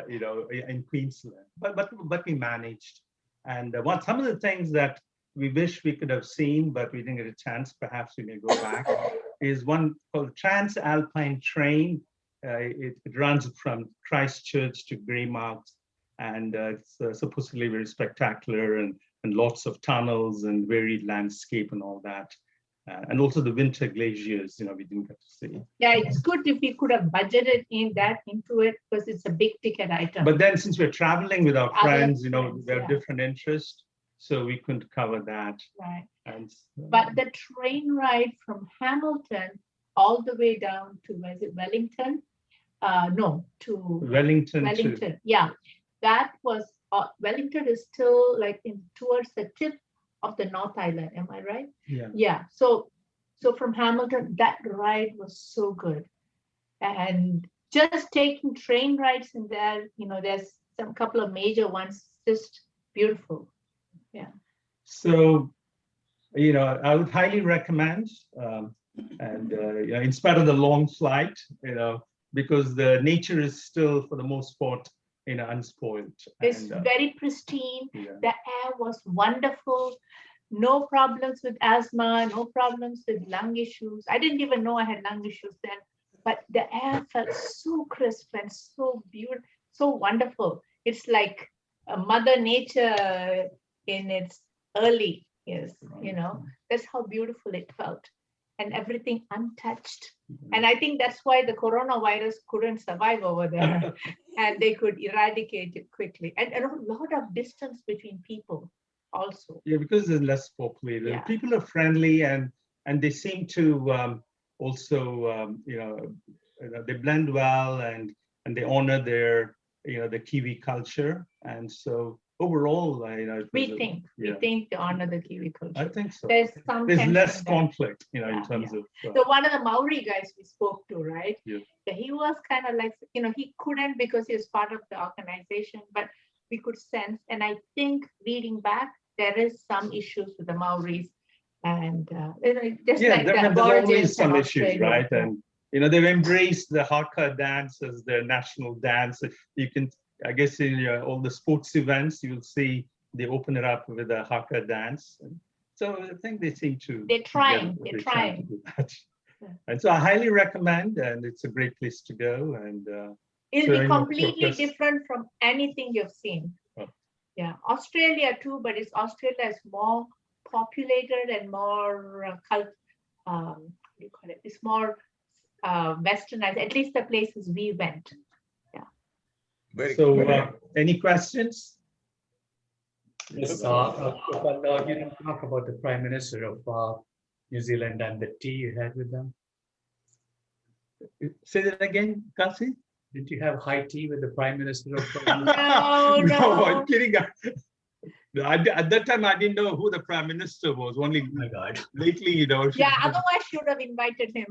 in Queensland. But we managed. And some of the things that we wish we could have seen, but we didn't get a chance, perhaps we may go back, is one called Transalpine Train. It runs from Christchurch to Greymouth, and it's supposedly very spectacular and lots of tunnels and varied landscape and all that. And also the winter glaciers, we didn't get to see. Yeah, it's good if we could have budgeted into it because it's a big ticket item. But then since we're traveling with our friends, we have yeah. different interests. So we couldn't cover that. Right. And but the train ride from Hamilton all the way down to, where is it, Wellington? To Wellington. Yeah, that was, Wellington is still like towards the tip of the North Island. Am I right? Yeah. Yeah. So from Hamilton, that ride was so good. And just taking train rides in there, there's some couple of major ones, just beautiful. Yeah. So, I would highly recommend, in spite of the long flight, because the nature is still, for the most part, unspoiled. It's very pristine. Yeah. The air was wonderful. No problems with asthma, no problems with lung issues. I didn't even know I had lung issues then, but the air felt so crisp and so beautiful, so wonderful. It's like a Mother Nature in its early years, that's how beautiful it felt, and everything untouched. And I think that's why the coronavirus couldn't survive over there and they could eradicate it quickly. And a lot of distance between people also. Yeah, because it's less populated. Yeah. People are friendly and they seem to also, they blend well and they honor their the Kiwi culture. And so overall, it We was think to honor the Kiwi culture. I think so. There's some There's tension less there. conflict, in terms of. So one of the Maori guys we spoke to, right? Yeah. He was kind of like, he couldn't because he was part of the organization, but we could sense, and I think reading back, there is some issues with the Maoris, and just like the there's always Aborigines some in issues, Australia. right? And they've embraced the haka dance as their national dance. You can, I guess, in all the sports events, you'll see they open it up with a haka dance. And so I think they seem to. They're trying. to Trying. do that. Yeah. And so I highly recommend, and it's a great place to go. And It'll so, be completely focus. different from anything you've seen. Oh. Yeah, Australia too, but Australia is more populated and more it's more westernized, at least the places we went. Very So good. any questions? Yes, Gopal, you didn't talk about the Prime Minister of New Zealand and the tea you had with them. Say that again, Kasi? Didn't you have high tea with the Prime Minister of No. I'm kidding. At that time, I didn't know who the Prime Minister was. Only Oh my God. lately, Yeah, otherwise should have invited him.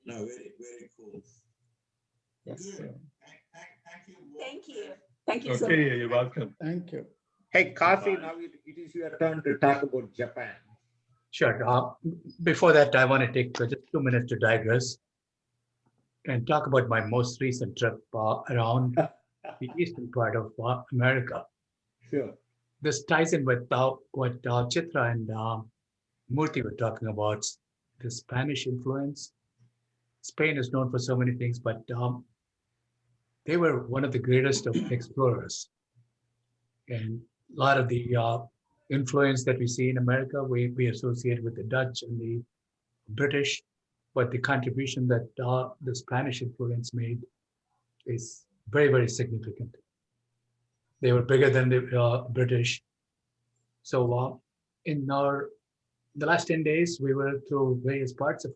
No, very, very cool. Yes. Good. Thank you. Thank you so much. Okay, you're welcome. Thank you. Hey, Kasi, now it is your turn to talk about Japan. Sure. Before that, I want to take just 2 minutes to digress and talk about my most recent trip around the eastern part of America. Sure. This ties in with what Chitra and Murthy were talking about, the Spanish influence. Spain is known for so many things, but they were one of the greatest of explorers. And a lot of the influence that we see in America, we associate with the Dutch and the British, but the contribution that the Spanish influence made is very, very significant. They were bigger than the British. So in the last 10 days, we were through various parts of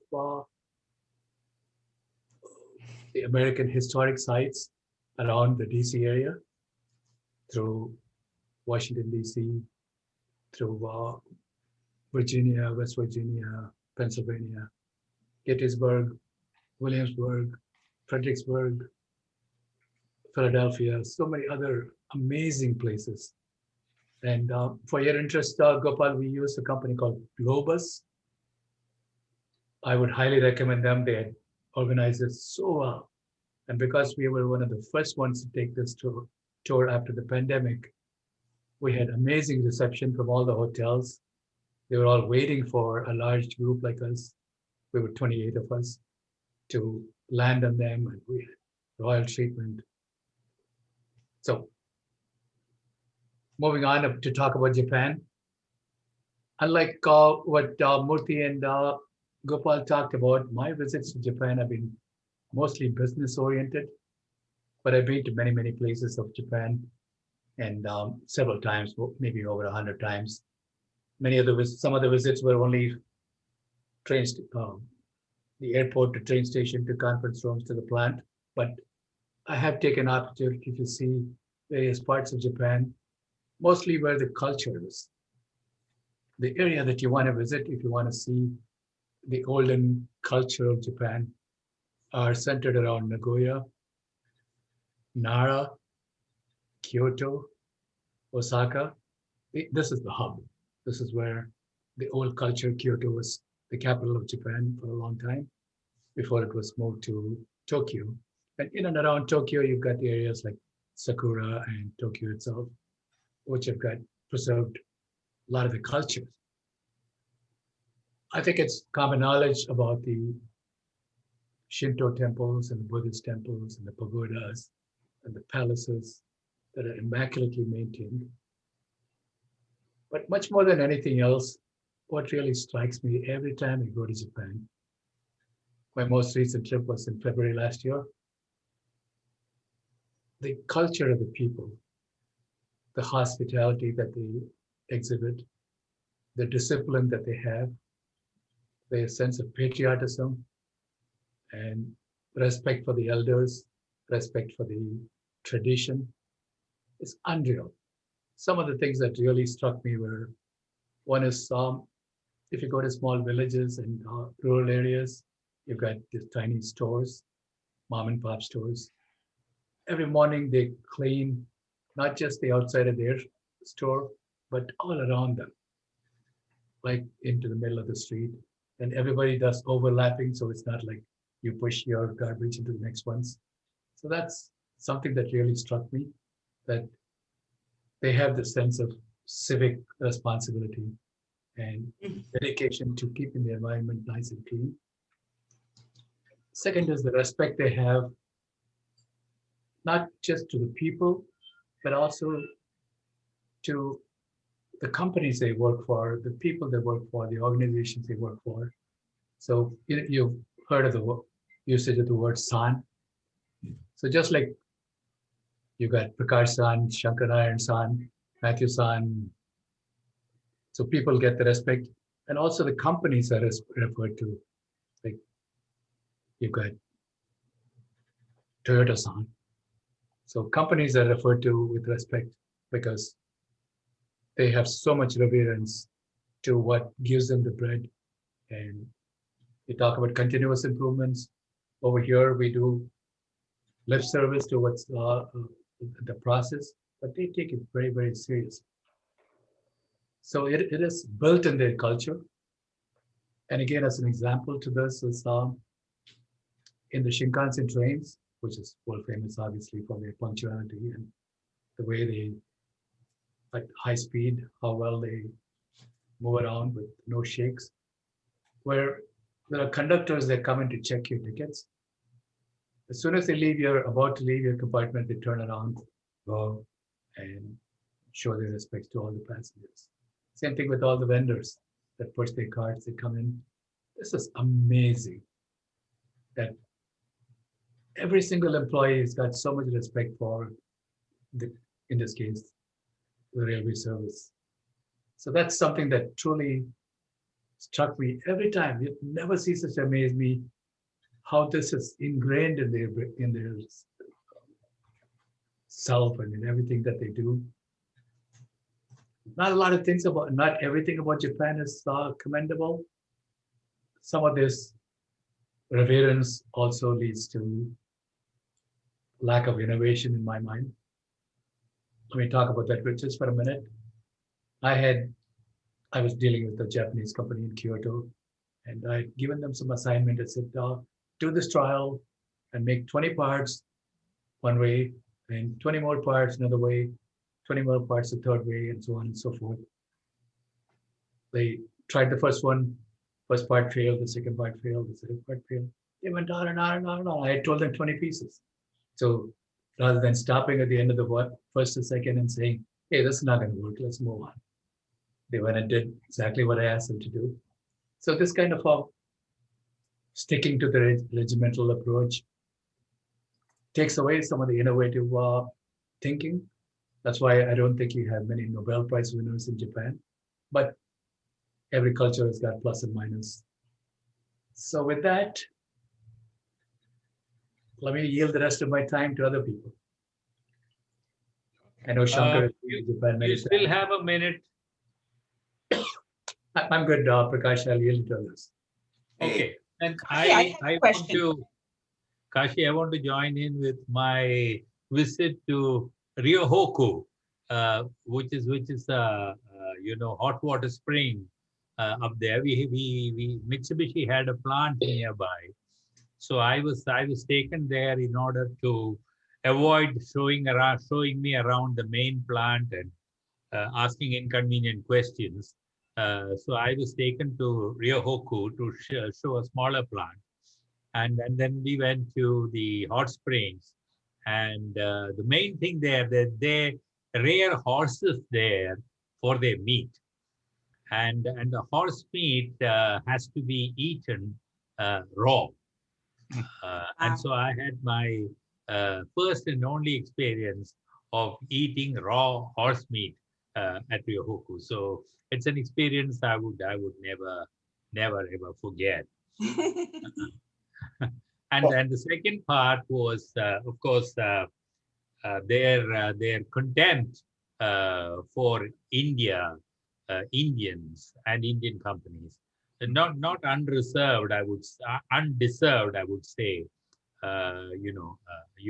the American historic sites around the DC area, through Washington, DC, through Virginia, West Virginia, Pennsylvania, Gettysburg, Williamsburg, Fredericksburg, Philadelphia, so many other amazing places. And for your interest, Gopal, we use a company called Globus. I would highly recommend them. They had organized it so well. And because we were one of the first ones to take this tour after the pandemic, we had amazing reception from all the hotels. They were all waiting for a large group like us. We were 28 of us to land on them, and we had royal treatment. So moving on to talk about Japan. Unlike what Murthy and Gopal talked about, my visits to Japan have been mostly business oriented, but I've been to many, many places of Japan, and several times, maybe over 100 times. Some of the visits were only trains, the airport to train station to conference rooms to the plant, but I have taken opportunity to see various parts of Japan, mostly where the culture is. The area that you want to visit, if you want to see the olden culture of Japan, are centered around Nagoya, Nara, Kyoto, Osaka. This is the hub. This is where the old culture. Kyoto was the capital of Japan for a long time before it was moved to Tokyo. And in and around Tokyo, you've got the areas like Sakura and Tokyo itself, which have got preserved a lot of the cultures. I think it's common knowledge about the Shinto temples and the Buddhist temples and the pagodas and the palaces that are immaculately maintained. But much more than anything else, what really strikes me every time I go to Japan, my most recent trip was in February last year, the culture of the people, the hospitality that they exhibit, the discipline that they have, their sense of patriotism, and respect for the elders, respect for the tradition is unreal. Some of the things that really struck me were, one is if you go to small villages and rural areas, you've got these tiny stores, mom and pop stores. Every morning they clean not just the outside of their store, but all around them, like into the middle of the street. And everybody does overlapping, so it's not like you push your garbage into the next ones. So that's something that really struck me, that they have the sense of civic responsibility and dedication to keeping the environment nice and clean. Second is the respect they have, not just to the people, but also to the companies they work for, the people they work for, the organizations they work for. So you've heard of the usage of the word san. So just like you got Prakash san, SankarNarayanan san, Matthew san. So people get the respect, and also the companies are referred to. Like you've got Toyota san. So companies are referred to with respect because they have so much reverence to what gives them the bread. And we talk about continuous improvements. Over here, we do lip service to what's the process, but they take it very, very serious. So it is built in their culture. And again, as an example to this is in the Shinkansen trains, which is world famous, obviously, for their punctuality and the way they, like high speed, how well they move around with no shakes, where there are conductors that come in to check your tickets. As soon as they leave, you're about to leave your compartment, they turn around, go, and show their respects to all the passengers. Same thing with all the vendors that push their carts, they come in. This is amazing that every single employee has got so much respect for in this case, the railway service. So that's something that truly struck me every time. It never ceases to amaze me how this is ingrained in their self and in everything that they do. Not everything about Japan is commendable. Some of this reverence also leads to lack of innovation in my mind. Let me talk about that just for a minute. I was dealing with a Japanese company in Kyoto, and I'd given them some assignment. I said, do this trial and make 20 parts one way and 20 more parts another way, 20 more parts the third way, and so on and so forth. They tried the first one, first part failed, the second part failed, the second part failed. They went on and on and on and on. I had told them 20 pieces. So rather than stopping at the end of the first or second and saying, hey, this is not going to work, let's move on. They went and did exactly what I asked them to do. So this kind of sticking to the regimental approach takes away some of the innovative thinking. That's why I don't think you have many Nobel Prize winners in Japan, but every culture has got plus and minus. So with that, let me yield the rest of my time to other people. I know Shankar is in Japan. You still have a minute. I'm good, Prakash. I'll yield to others. Okay, and I have a question. Kashi, I want to join in with my visit to Ryohoku, which is hot water spring up there. Mitsubishi had a plant nearby, so I was taken there in order to avoid showing me around the main plant and asking inconvenient questions. So I was taken to Ryohoku to show a smaller plant. And then we went to the hot springs. And the main thing there, that they rear horses there for their meat. And the horse meat has to be eaten raw. And so I had my first and only experience of eating raw horse meat at Ryohoku. So it's an experience I would never ever forget. And the second part was, of course, their contempt for India, Indians and Indian companies. Not unreserved, undeserved, I would say. You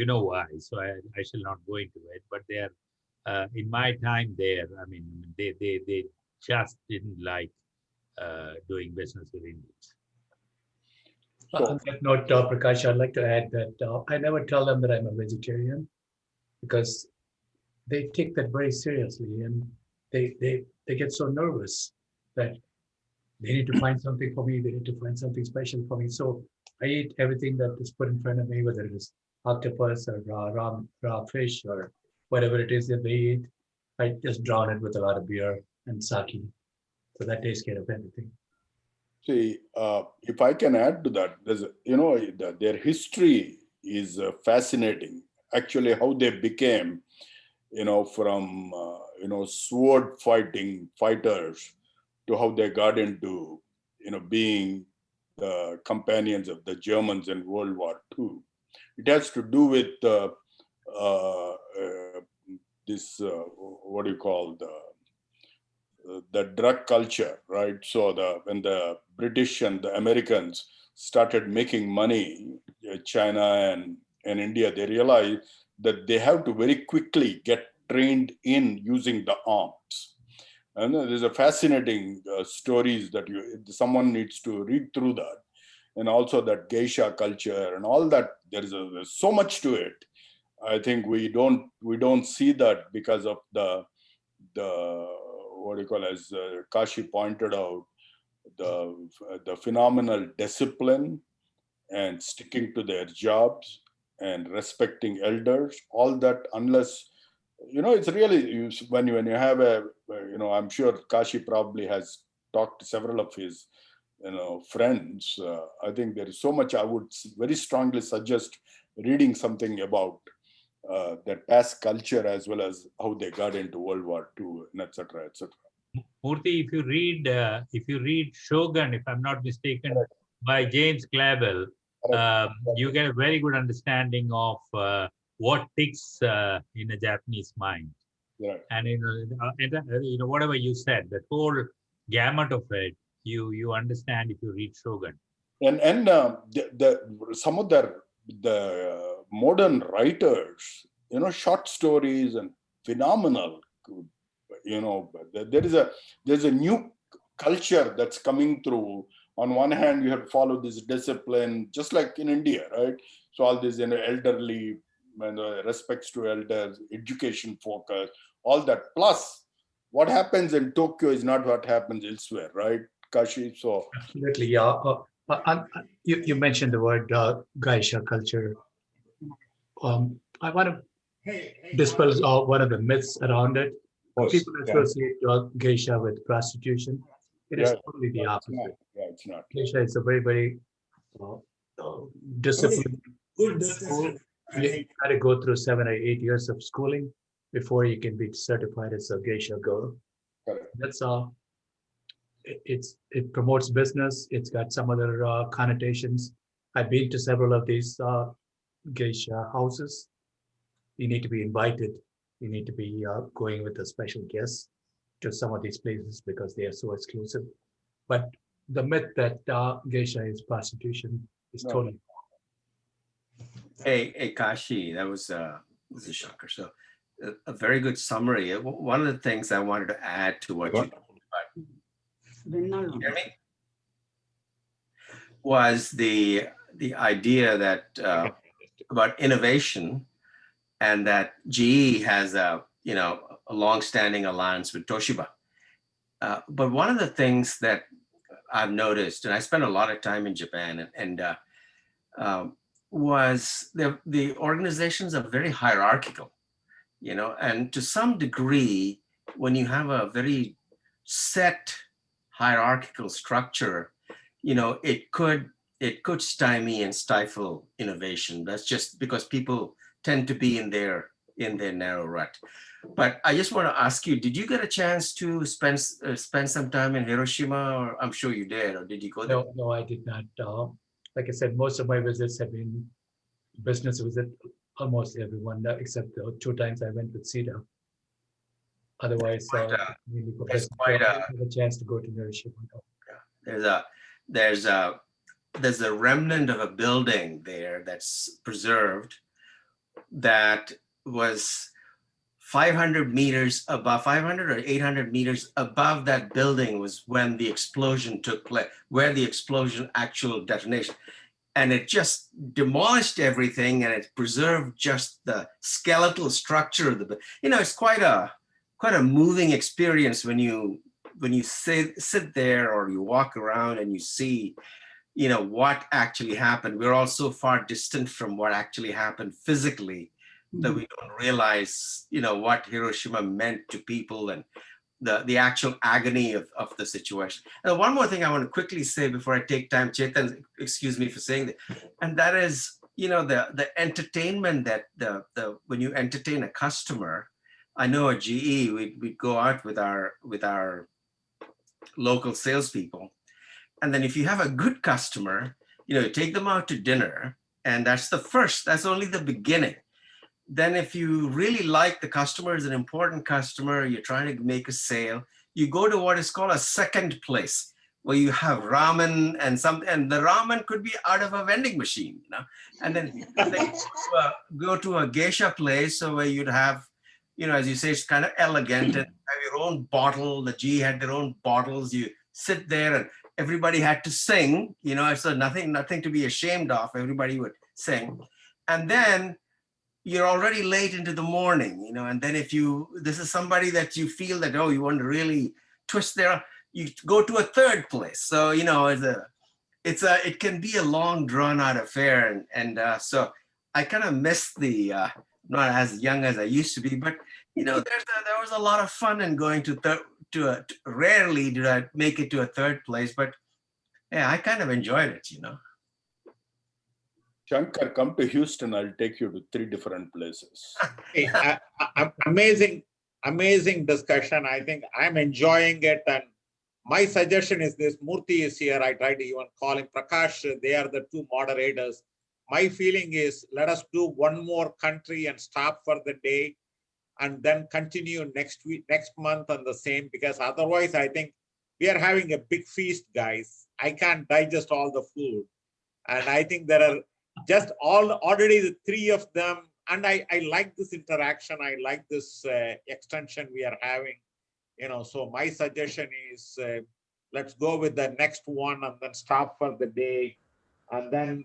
know why. So I shall not go into it. But they are, in my time there, I mean, they just didn't like doing business with Indians. On that note, Prakash, I'd like to add that I never tell them that I'm a vegetarian because they take that very seriously, and they get so nervous that they need to find something for me. They need to find something special for me. So I eat everything that is put in front of me, whether it is octopus or raw fish or whatever it is that they eat. I just drown it with a lot of beer and sake. So that takes care of everything. See, if I can add to that, there's, their history is fascinating. Actually, how they became, from, sword fighting fighters to how they got into, being the companions of the Germans in World War II. It has to do with this, what do you call, the drug culture, right? So when the British and the Americans started making money, China and India, they realized that they have to very quickly get trained in using the arms. And there's a fascinating stories that someone needs to read through that. And also that geisha culture and all that, there's so much to it. I think we don't see that because of the what do you call, as Kashi pointed out, the phenomenal discipline and sticking to their jobs and respecting elders, all that, unless, it's really, when you have I'm sure Kashi probably has talked to several of his, friends. I think there is so much. I would very strongly suggest reading something about their past culture as well as how they got into World War II, and et cetera, et cetera. Murthy, if you read Shogun, if I'm not mistaken, by James Clavell, you get a very good understanding of what ticks in a Japanese mind. Right. And whatever you said, that whole gamut of it, you understand if you read Shogun. And some of the modern writers, short stories and phenomenal. There's a new culture that's coming through. On one hand, you have to follow this discipline, just like in India, right? So all this, elderly, respects to elders, education focus, all that. Plus, what happens in Tokyo is not what happens elsewhere, right, Kashi? So absolutely, yeah. You mentioned the word geisha culture. I want to dispel one of the myths around it. People associate geisha with prostitution. It is totally the opposite. It's not. Geisha is a very, very disciplined school. You got to go through 7 or 8 years of schooling before you can be certified as a geisha girl. Correct. That's all. It promotes business. It's got some other connotations. I've been to several of these geisha houses. You need to be invited. You need to be going with a special guest to some of these places because they are so exclusive. But the myth that geisha is prostitution is totally wrong. Hey, Kashi, that was a shocker. So a very good summary. One of the things I wanted to add to what you talked about, you hear me? Was the idea that about innovation, and that GE has a long-standing alliance with Toshiba. But one of the things that I've noticed, and I spent a lot of time in Japan, was the organizations are very hierarchical, and to some degree, when you have a very set hierarchical structure, it could stymie and stifle innovation. That's just because people tend to be in their narrow rut. But I just want to ask you, did you get a chance to spend some time in Hiroshima? Or I'm sure you did, or did you go there? No, I did not. like I said, most of my visits have been business visit, almost everyone, except the 2 times I went with CEDA. Otherwise, really for there's business, quite so I a- have a chance to go to Mauritius. There's a remnant of a building there that's preserved that was 500 meters above, 500 or 800 meters above that building was when the explosion took place, where the explosion actual detonation. And it just demolished everything, and it preserved just the skeletal structure of the, it's quite a moving experience when you sit there or you walk around and you see, what actually happened. We're all so far distant from what actually happened physically that we don't realize, what Hiroshima meant to people and the actual agony of the situation. And one more thing I want to quickly say before I take time, Chetan, excuse me for saying that, and that is, the entertainment that when you entertain a customer. I know at GE, we'd go out with our local salespeople. And then if you have a good customer, you take them out to dinner, and that's only the beginning. Then if you really like the customer, is an important customer, you're trying to make a sale, you go to what is called a second place, where you have ramen and the ramen could be out of a vending machine, and then go to a geisha place, so where you'd have, as you say, it's kind of elegant, and have your own bottle. The G had their own bottles. You sit there, and everybody had to sing, so nothing to be ashamed of. Everybody would sing, and then you're already late into the morning, and then this is somebody that you feel that, you want to really twist their, you go to a third place. So, it can be a long drawn out affair. And so I kind of miss not as young as I used to be, but, there was a lot of fun in going rarely did I make it to a third place, but yeah, I kind of enjoyed it, Shankar, come to Houston. I'll take you to 3 different places. Amazing discussion. I think I'm enjoying it. And my suggestion is this: Murthy is here. I tried to even call him Prakash. They are the 2 moderators. My feeling is, let us do one more country and stop for the day, and then continue next month on the same, because otherwise I think we are having a big feast, guys. I can't digest all the food. And I think there are just already the 3 of them. And I like this interaction. I like this extension we are having, so my suggestion is, let's go with the next one and then stop for the day. And then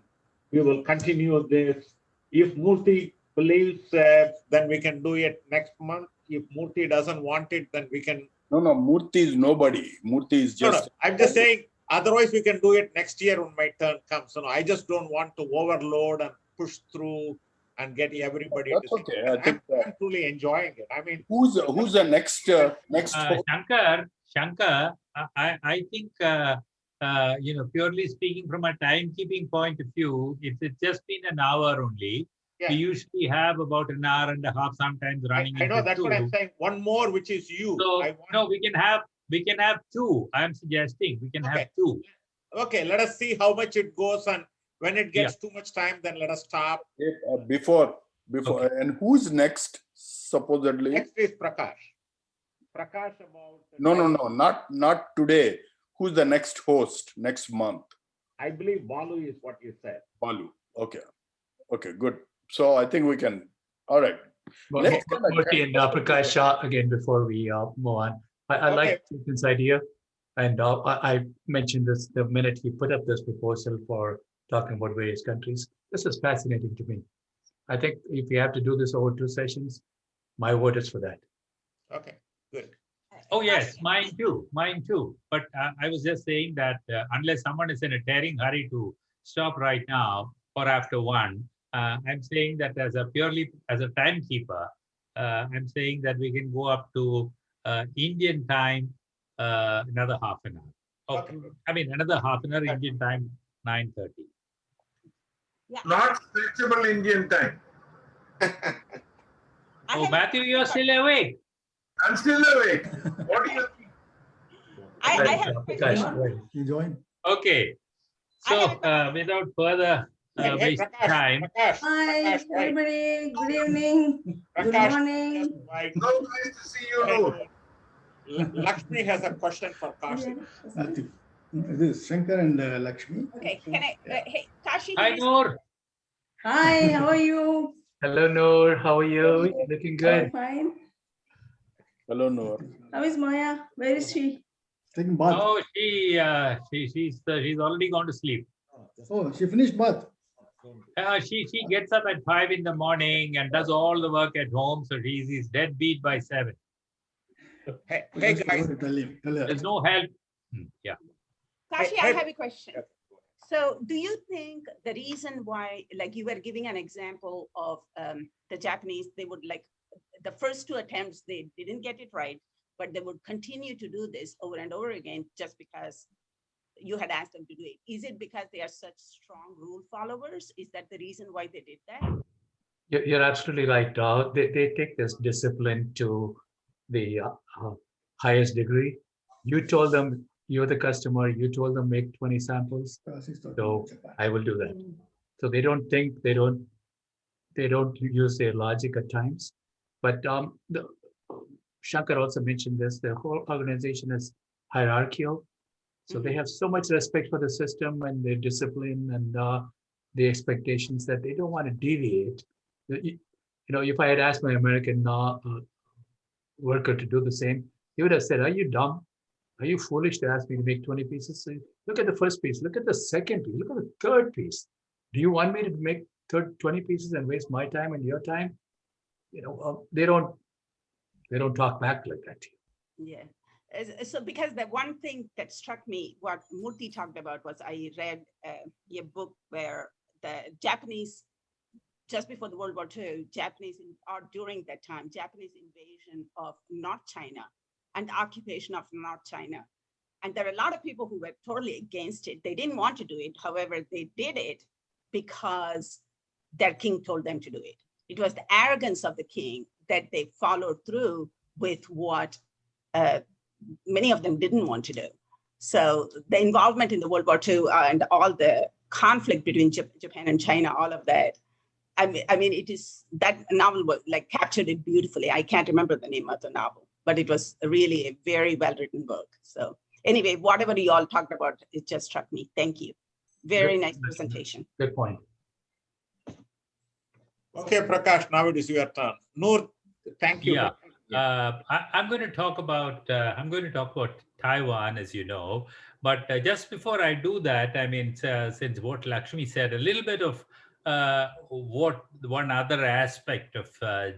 we will continue this. If Murthy believes, then we can do it next month. If Murthy doesn't want it, then we can. No, Murthy is nobody. Murthy is just. No, I'm just saying, otherwise we can do it next year when my turn comes. So I just don't want to overload and push through and get everybody. That's okay. I think I'm truly enjoying it. I mean, who's the next Shankar, I think purely speaking from a timekeeping point of view, it's just been an hour only. Yeah. We usually have about an hour and a half, sometimes running. I know, that's 2. what I'm saying. One more, which is you. So we can have 2. I'm suggesting we can have 2. Okay, let us see how much it goes, and when it gets too much time, then let us stop. Before, okay. And who's next, supposedly? Next is Prakash. Prakash about. No, not today. Who's the next host next month? I believe Balu is what you said. Balu. Okay, good. So I think we can. All right. Murthy and Prakash, again, before we move on, I like Chetan's idea. And I mentioned this the minute he put up this proposal for talking about various countries. This is fascinating to me. I think if we have to do this over 2 sessions, my vote is for that. Okay, good. Oh yes, mine too. But I was just saying that unless someone is in a tearing hurry to stop right now or after 1, I'm saying that as a timekeeper, I'm saying that we can go up to Indian time another half an hour. Okay. I mean another half an hour Indian time, 9:30. Yeah. Not flexible Indian time. Matthew, you're still awake. I'm still awake. What do you think? I have a question. You join. Okay. So without further waste time. Prakash, Hi, Prakash, wait. everybody. Good evening. Good Prakash, morning. just wait. So nice to see you, Noor. Lakshmi has a question for Kashi. Nothing. This is Shankar and Lakshmi. Okay, can I, hey, Kashi. Hi, Noor. Hi, how are you? Hello, Noor. How are you? You're looking All good. fine. Hello, Noor. How is Maya? Where is she? Taking bath. Oh, she's already gone to sleep. Oh, she finished bath. She gets up at 5 in the morning and does all the work at home. So she's dead beat by 7. Hey That's guys, what tell him. Tell her. There's no help. Yeah. Kashi, Hey, I have a question. So do you think the reason why, like you were giving an example of the Japanese, they would like the first 2 attempts, they didn't get it right, but they would continue to do this over and over again just because you had asked them to do it. Is it because they are such strong rule followers? Is that the reason why they did that? You're absolutely right. They take this discipline to the highest degree. You told them, you're the customer, you told them make 20 samples. So I will do that. So they don't think, they don't use their logic at times. But Shankar also mentioned this, the whole organization is hierarchical. So they have so much respect for the system and their discipline and the expectations that they don't want to deviate. You know, if I had asked my American worker to do the same, he would have said, are you dumb? Are you foolish to ask me to make 20 pieces? So look at the first piece, look at the second piece, look at the third piece. Do you want me to make 20 pieces and waste my time and your time? You know, they don't talk back like that to you. Yeah. So because the one thing that struck me, what Murthy talked about was I read a book where the Japanese, just before the World War II, Japanese, or during that time, Japanese invasion of North China and the occupation of North China. And there are a lot of people who were totally against it. They didn't want to do it. However, they did it because their king told them to do it. It was the arrogance of the king that they followed through with what many of them didn't want to do. So the involvement in the World War II and all the conflict between Japan and China, all of that, I mean, it is, that novel was like captured it beautifully. I can't remember the name of the novel, but it was really a very well-written book. So anyway, whatever you all talked about, it just struck me. Thank you. Very nice presentation. Good point. okay, Prakash, now it is your turn. Noor, thank you. Yeah. I'm going to talk about Taiwan, as you know, but just before I do that, I mean, since what Lakshmi said, a little bit of what one other aspect of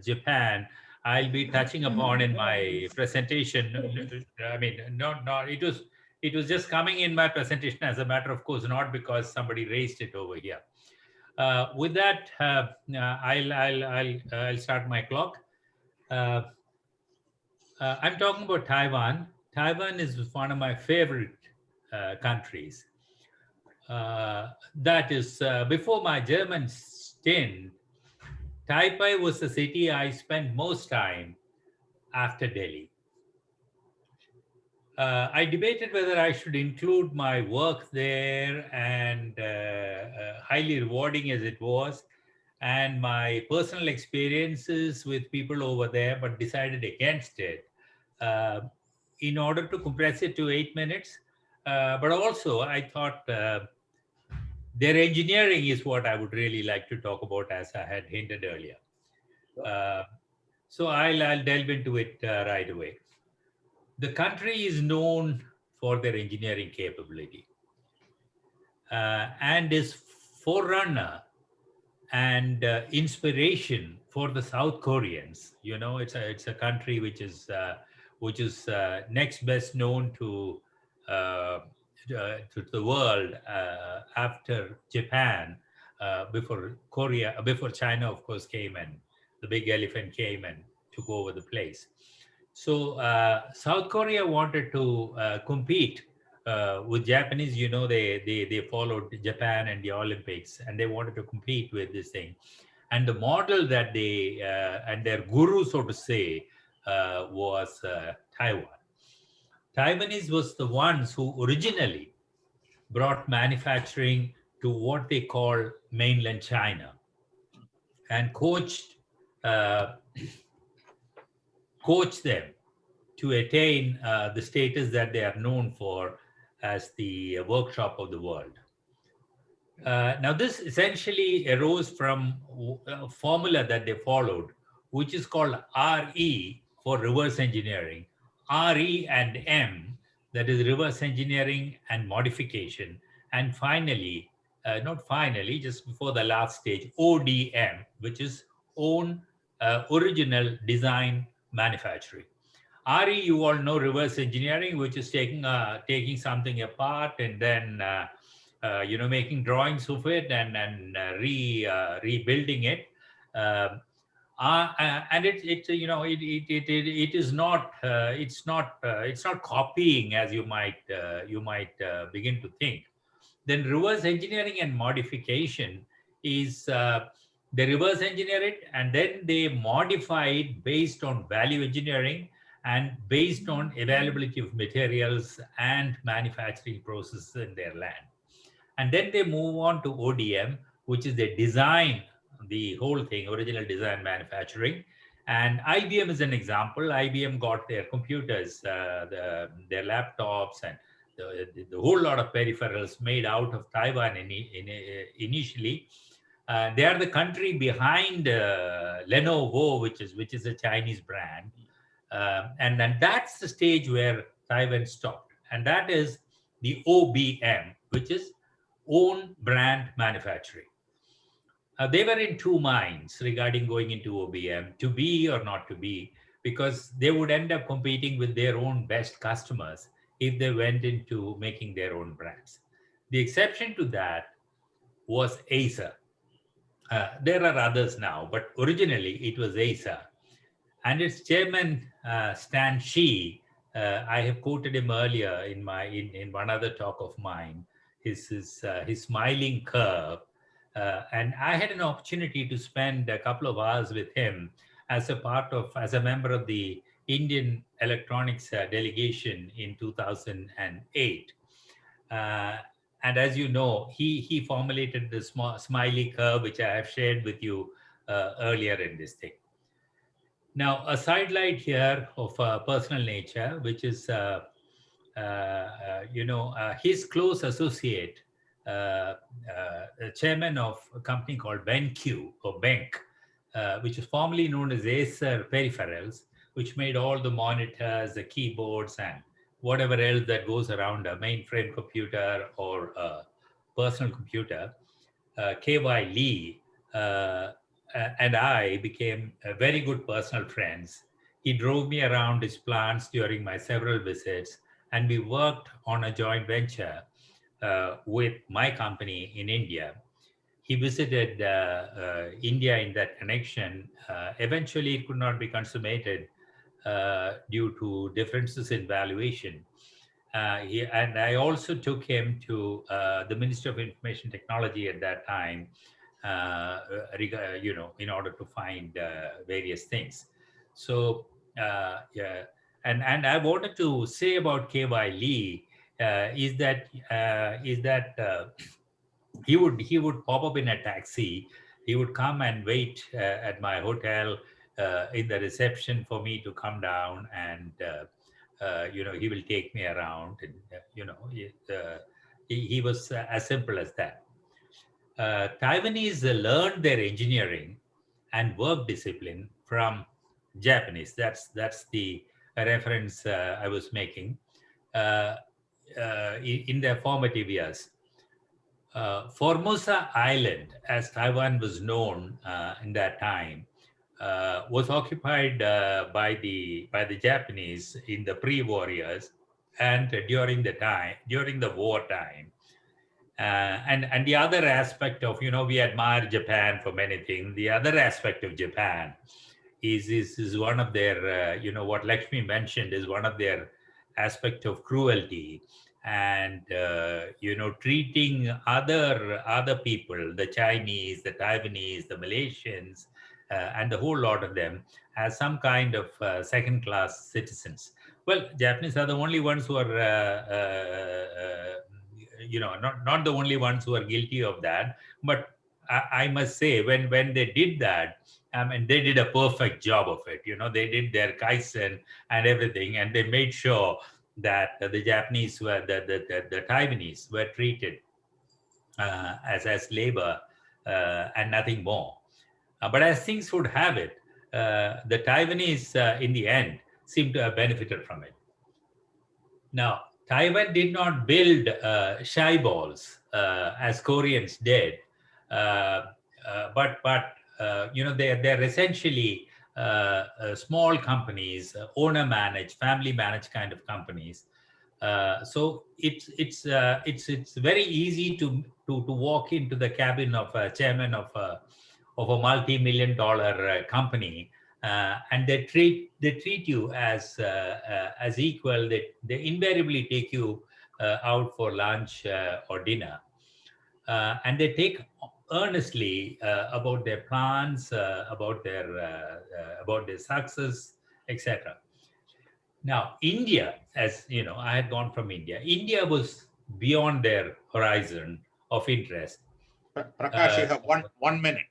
Japan I'll be touching upon in my presentation. I mean, it was just coming in my presentation as a matter of course, not because somebody raised it over here. With that, I'll start my clock. I'm talking about Taiwan. Taiwan is one of my favorite countries. That is, before my German stint, Taipei was the city I spent most time after Delhi. I debated whether I should include my work there, and highly rewarding as it was, and my personal experiences with people over there, but decided against it in order to compress it to 8 minutes. But also I thought their engineering is what I would really like to talk about, as I had hinted earlier. So I'll delve into it right away. The country is known for their engineering capability and is forerunner and inspiration for the South Koreans. You know, it's a country which is next best known to the world after Japan, before China, of course, came, and the big elephant came and took over the place. So South Korea wanted to compete with Japanese. You know, they followed Japan and the Olympics, and they wanted to compete with this thing. And the model that they and their guru, so to say, was Taiwan. Taiwanese was the ones who originally brought manufacturing to what they call mainland China and coached them to attain the status that they are known for as the workshop of the world. Now, this essentially arose from a formula that they followed, which is called RE for reverse engineering. RE and M, that is reverse engineering and modification. And finally, not finally, just before the last stage, ODM, which is own original design manufacturing. RE, you all know reverse engineering, which is taking something apart and then making drawings of it and rebuilding it. And it is not it's not copying as you might begin to think. Then reverse engineering and modification is they reverse engineer it and then they modify it based on value engineering and based on availability of materials and manufacturing processes in their land. And then they move on to ODM, which is they design the whole thing, original design manufacturing. And IBM is an example. IBM got their computers, their laptops, and the whole lot of peripherals made out of Taiwan initially. They are the country behind Lenovo, which is a Chinese brand. And then that's the stage where Taiwan stopped. And that is the OBM, which is own brand manufacturing. They were in two minds regarding going into OBM, to be or not to be, because they would end up competing with their own best customers if they went into making their own brands. The exception to that was Acer. There are others now, but originally it was Acer. And its chairman, Stan Shi, I have quoted him earlier in one other talk of mine, his smiling curve. And I had an opportunity to spend a couple of hours with him as a member of the Indian electronics delegation in 2008. And as you know, he formulated the smiley curve, which I have shared with you earlier in this thing. Now, a sidelight here of personal nature, which is, his close associate, chairman of a company called BenQ, or Bank, which is formerly known as Acer Peripherals, which made all the monitors, the keyboards, and whatever else that goes around a mainframe computer or a personal computer. KY Lee and I became very good personal friends. He drove me around his plants during my several visits, and we worked on a joint venture with my company in India. He visited India in that connection. Eventually, it could not be consummated due to differences in valuation. And I also took him to the Ministry of Information Technology at that time, in order to find various things. So, and I wanted to say about KY Lee is that he would pop up in a taxi. He would come and wait at my hotel in the reception for me to come down, and he will take me around, and he was as simple as that. Taiwanese learned their engineering and work discipline from Japanese. That's the reference I was making in their formative years. Formosa Island, as Taiwan was known in that time, was occupied by the Japanese in the pre-war years and during the wartime. And the other aspect of, we admire Japan for many things. The other aspect of Japan is one of their, what Lakshmi mentioned is one of their aspect of cruelty and, treating other people, the Chinese, the Taiwanese, the Malaysians, and the whole lot of them as some kind of second-class citizens. Well, Japanese are the only ones who are not the only ones who are guilty of that, but I must say when they did that, they did a perfect job of it. They did their Kaizen and everything, and they made sure that the Japanese were, the Taiwanese were treated as labor and nothing more. But as things would have it, the Taiwanese in the end seem to have benefited from it. Now, Taiwan did not build shy balls as Koreans did, but they're essentially small companies, owner managed, family managed kind of companies. So it's very easy to walk into the cabin of a chairman of a multi-million-dollar company, and they treat you as equal. They invariably take you out for lunch or dinner, and they take earnestly about their plans, about their success, etc. Now, India, as you know, I had gone from India. India was beyond their horizon of interest. Prakash, you have one minute.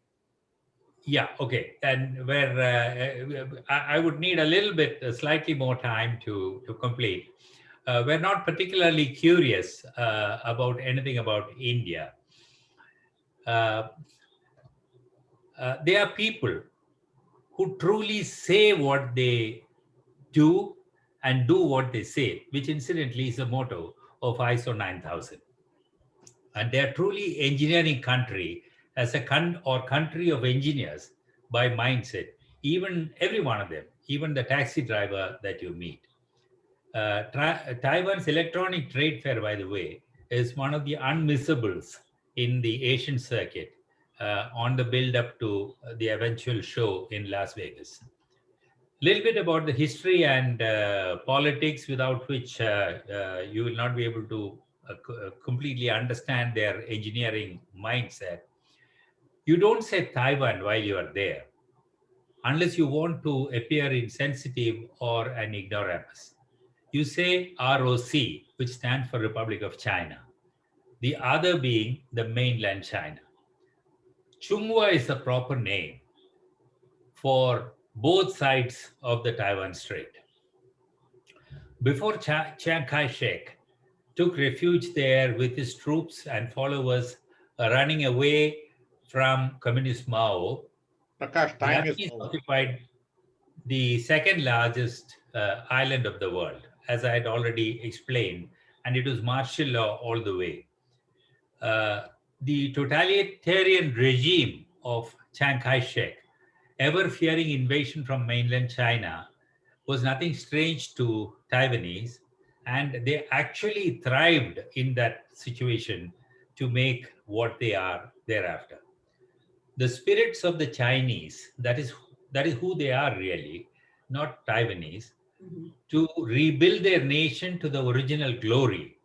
Yeah, okay. And where I would need a little bit, slightly more time to complete. We're not particularly curious about anything about India. They are people who truly say what they do and do what they say, which incidentally is the motto of ISO 9000. And they are truly engineering country as a country of engineers by mindset. Even every one of them, even the taxi driver that you meet. Taiwan's electronic trade fair, by the way, is one of the unmissables in the Asian circuit on the build up to the eventual show in Las Vegas. A little bit about the history and politics, without which you will not be able to completely understand their engineering mindset. You don't say Taiwan while you are there, unless you want to appear insensitive or an ignoramus. You say ROC, which stands for Republic of China, the other being the mainland China. Chunghwa is the proper name for both sides of the Taiwan Strait. Before Chiang Kai-shek took refuge there with his troops and followers running away from Communist Mao, Prakash, time is Japanese over. occupied the second largest island of the world, as I had already explained, and it was martial law all the way. The totalitarian regime of Chiang Kai-shek, ever fearing invasion from mainland China, was nothing strange to Taiwanese, and they actually thrived in that situation to make what they are thereafter. The spirits of the Chinese, that is who they are really, not Taiwanese, to rebuild their nation to the original glory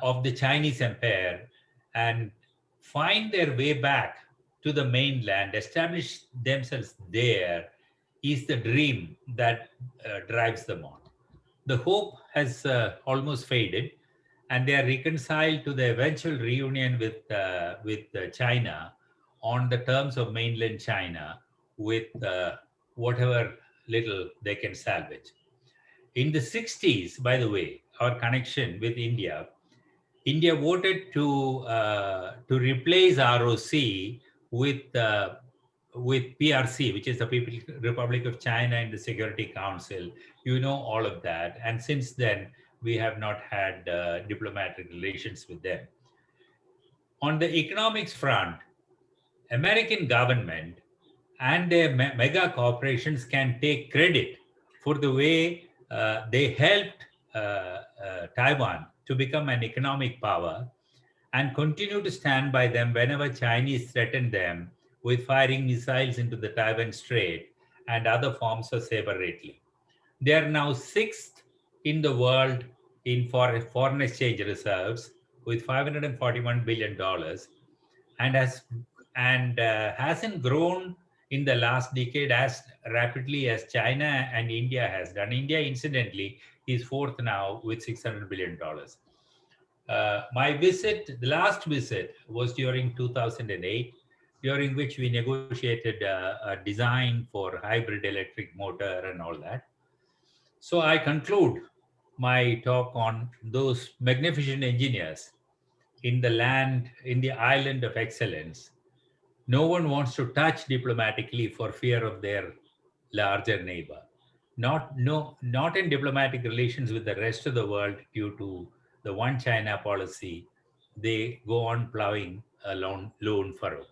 of the Chinese empire and find their way back to the mainland, establish themselves there, is the dream that drives them on. The hope has almost faded, and they are reconciled to the eventual reunion with China on the terms of mainland China, with whatever little they can salvage. In the 60s, by the way, our connection with India voted to replace ROC with PRC, which is the People's Republic of China in the Security Council. You know all of that. And since then, we have not had diplomatic relations with them. On the economics front, American government and their mega corporations can take credit for the way they helped Taiwan to become an economic power and continue to stand by them whenever Chinese threaten them with firing missiles into the Taiwan Strait and other forms of saber rattling. They are now 6th in the world in foreign exchange reserves with $541 billion, and hasn't grown in the last decade as rapidly as China and India has done. India, incidentally, is 4th now with $600 billion. My visit, the last visit was during 2008, during which we negotiated a design for hybrid electric motor and all that. So I conclude my talk on those magnificent engineers in the land, in the island of excellence. No one wants to touch diplomatically for fear of their larger neighbor. Not in diplomatic relations with the rest of the world due to the one China policy. They go on plowing a lone furrow.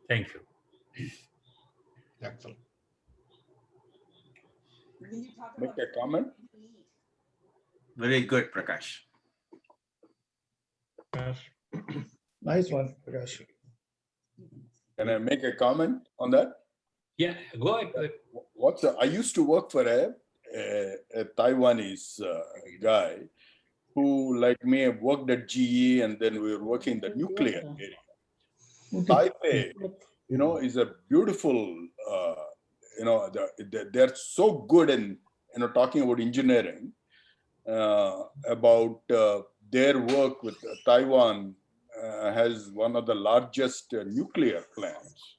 Thank you. Excellent. Make a comment? Very good, Prakash. Nice one, Prakash. Can I make a comment on that? Yeah, go ahead. I used to work for a Taiwanese guy who, like me, worked at GE, and then we were working in the nuclear area. Taipei, is a beautiful, they're so good in, talking about engineering, about their work with Taiwan has one of the largest nuclear plants.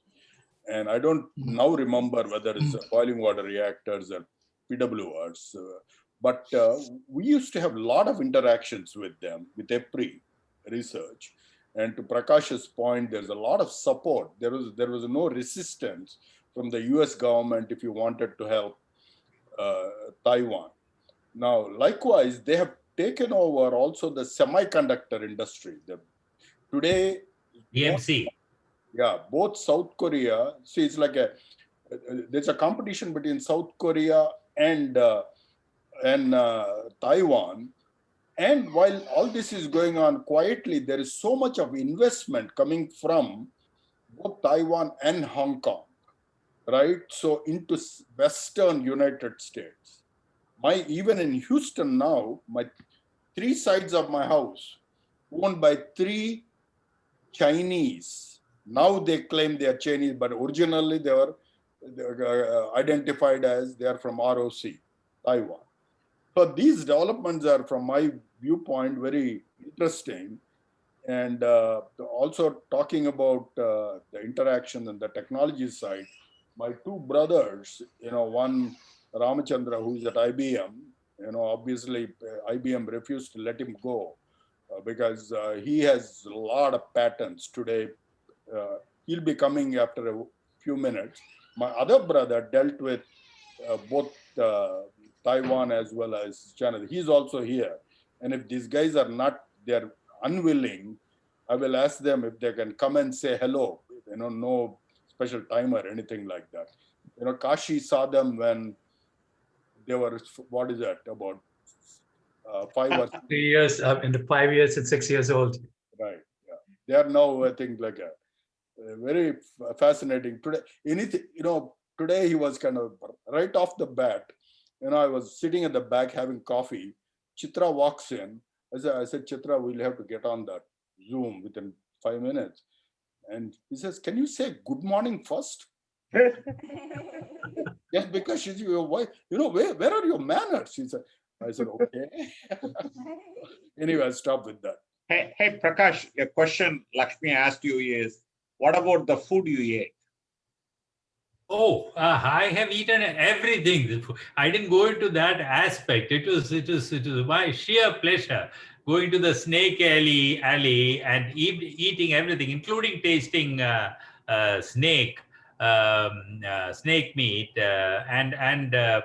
And I don't now remember whether it's boiling water reactors or PWRs, but we used to have a lot of interactions with them, with EPRI research. And to Prakash's point, there's a lot of support. There was no resistance from the US government if you wanted to help Taiwan. Now, likewise, they have taken over also the semiconductor industry. Today, EMC. Both South Korea, see, it's like there's a competition between South Korea and Taiwan. And while all this is going on quietly, there is so much of investment coming from both Taiwan and Hong Kong, right? So into Western United States. Even in Houston now, my 3 sides of my house owned by 3 Chinese. Now they claim they are Chinese, but originally they were identified as they are from ROC, Taiwan. So these developments are, from my viewpoint, very interesting. And also talking about the interaction and the technology side, my 2 brothers, one Ramachandra, who's at IBM, obviously IBM refused to let him go because he has a lot of patents today. He'll be coming after a few minutes. My other brother dealt with both Taiwan as well as China. He's also here. And if these guys are they're unwilling, I will ask them if they can come and say hello. No special time or anything like that. Kashi saw them when they were, what is that, about 5 or 6 years, in the 5 years and 6 years old. Right. Yeah. They are now, I think, like very fascinating. Today he was kind of right off the bat. I was sitting at the back having coffee. Chitra walks in. I said, Chitra, we'll have to get on that Zoom within 5 minutes. And he says, can you say good morning first? Just because she's your wife, where are your manners? She said, I said, okay. Anyway, I'll stop with that. Hey, Prakash, a question Lakshmi asked you is, what about the food you ate? Oh, I have eaten everything. I didn't go into that aspect. It was my sheer pleasure going to the snake alley and eating everything, including tasting snake meat. The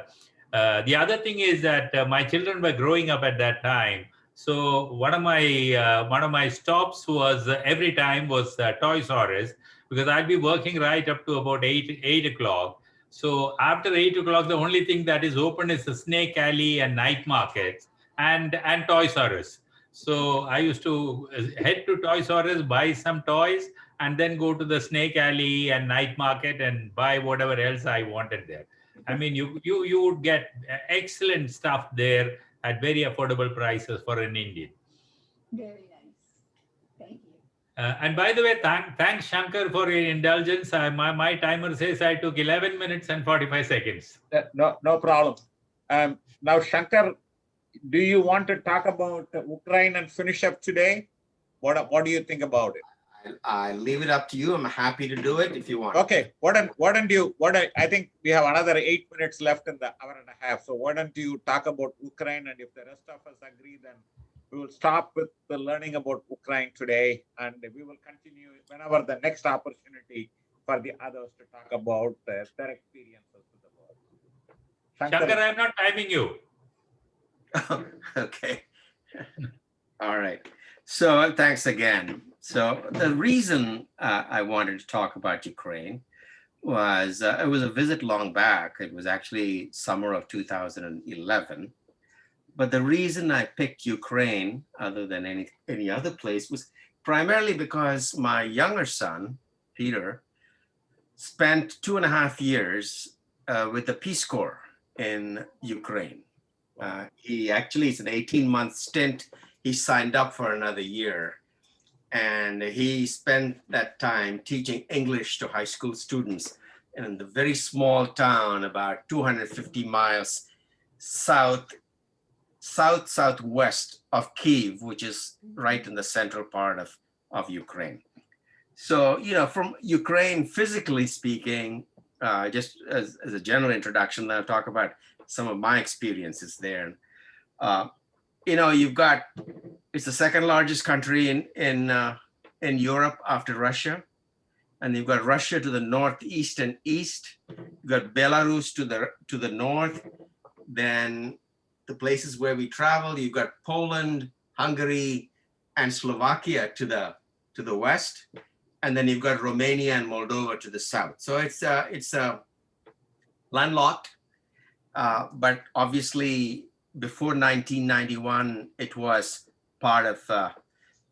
other thing is that my children were growing up at that time. So one of my stops was every time was Toys R Us, because I'd be working right up to about 8 o'clock. So after 8 o'clock, the only thing that is open is the snake alley and night markets and Toys R Us. So I used to head to Toys R Us, buy some toys, and then go to the snake alley and night market and buy whatever else I wanted there. I mean, you would get excellent stuff there at very affordable prices for an Indian. Very nice. Thank you. And by the way, thanks Shankar for your indulgence. My timer says I took 11 minutes and 45 seconds. No problem. Now, Shankar, do you want to talk about Ukraine and finish up today? What do you think about it? I leave it up to you. I'm happy to do it if you want. Okay, I think we have another 8 minutes left in the hour and a half. So why don't you talk about Ukraine, and if the rest of us agree, then we will stop with the learning about Ukraine today, and we will continue whenever the next opportunity for the others to talk about their experiences with the world. Shankar, I'm not timing you. Okay. All right. So thanks again. So the reason I wanted to talk about Ukraine was it was a visit long back. It was actually summer of 2011. But the reason I picked Ukraine, other than any other place, was primarily because my younger son, Peter, spent 2.5 years with the Peace Corps in Ukraine. He actually, it's an 18-month stint. He signed up for another year. And he spent that time teaching English to high school students in the very small town about 250 miles southwest of Kyiv, which is right in the central part of Ukraine. So, from Ukraine, physically speaking, just as a general introduction, then I'll talk about some of my experiences there. It's the second largest country in Europe after Russia. And you've got Russia to the northeast and east. You've got Belarus to the north. Then the places where we travel, you've got Poland, Hungary, and Slovakia to the west. And then you've got Romania and Moldova to the south. So it's landlocked, but obviously before 1991, it was part of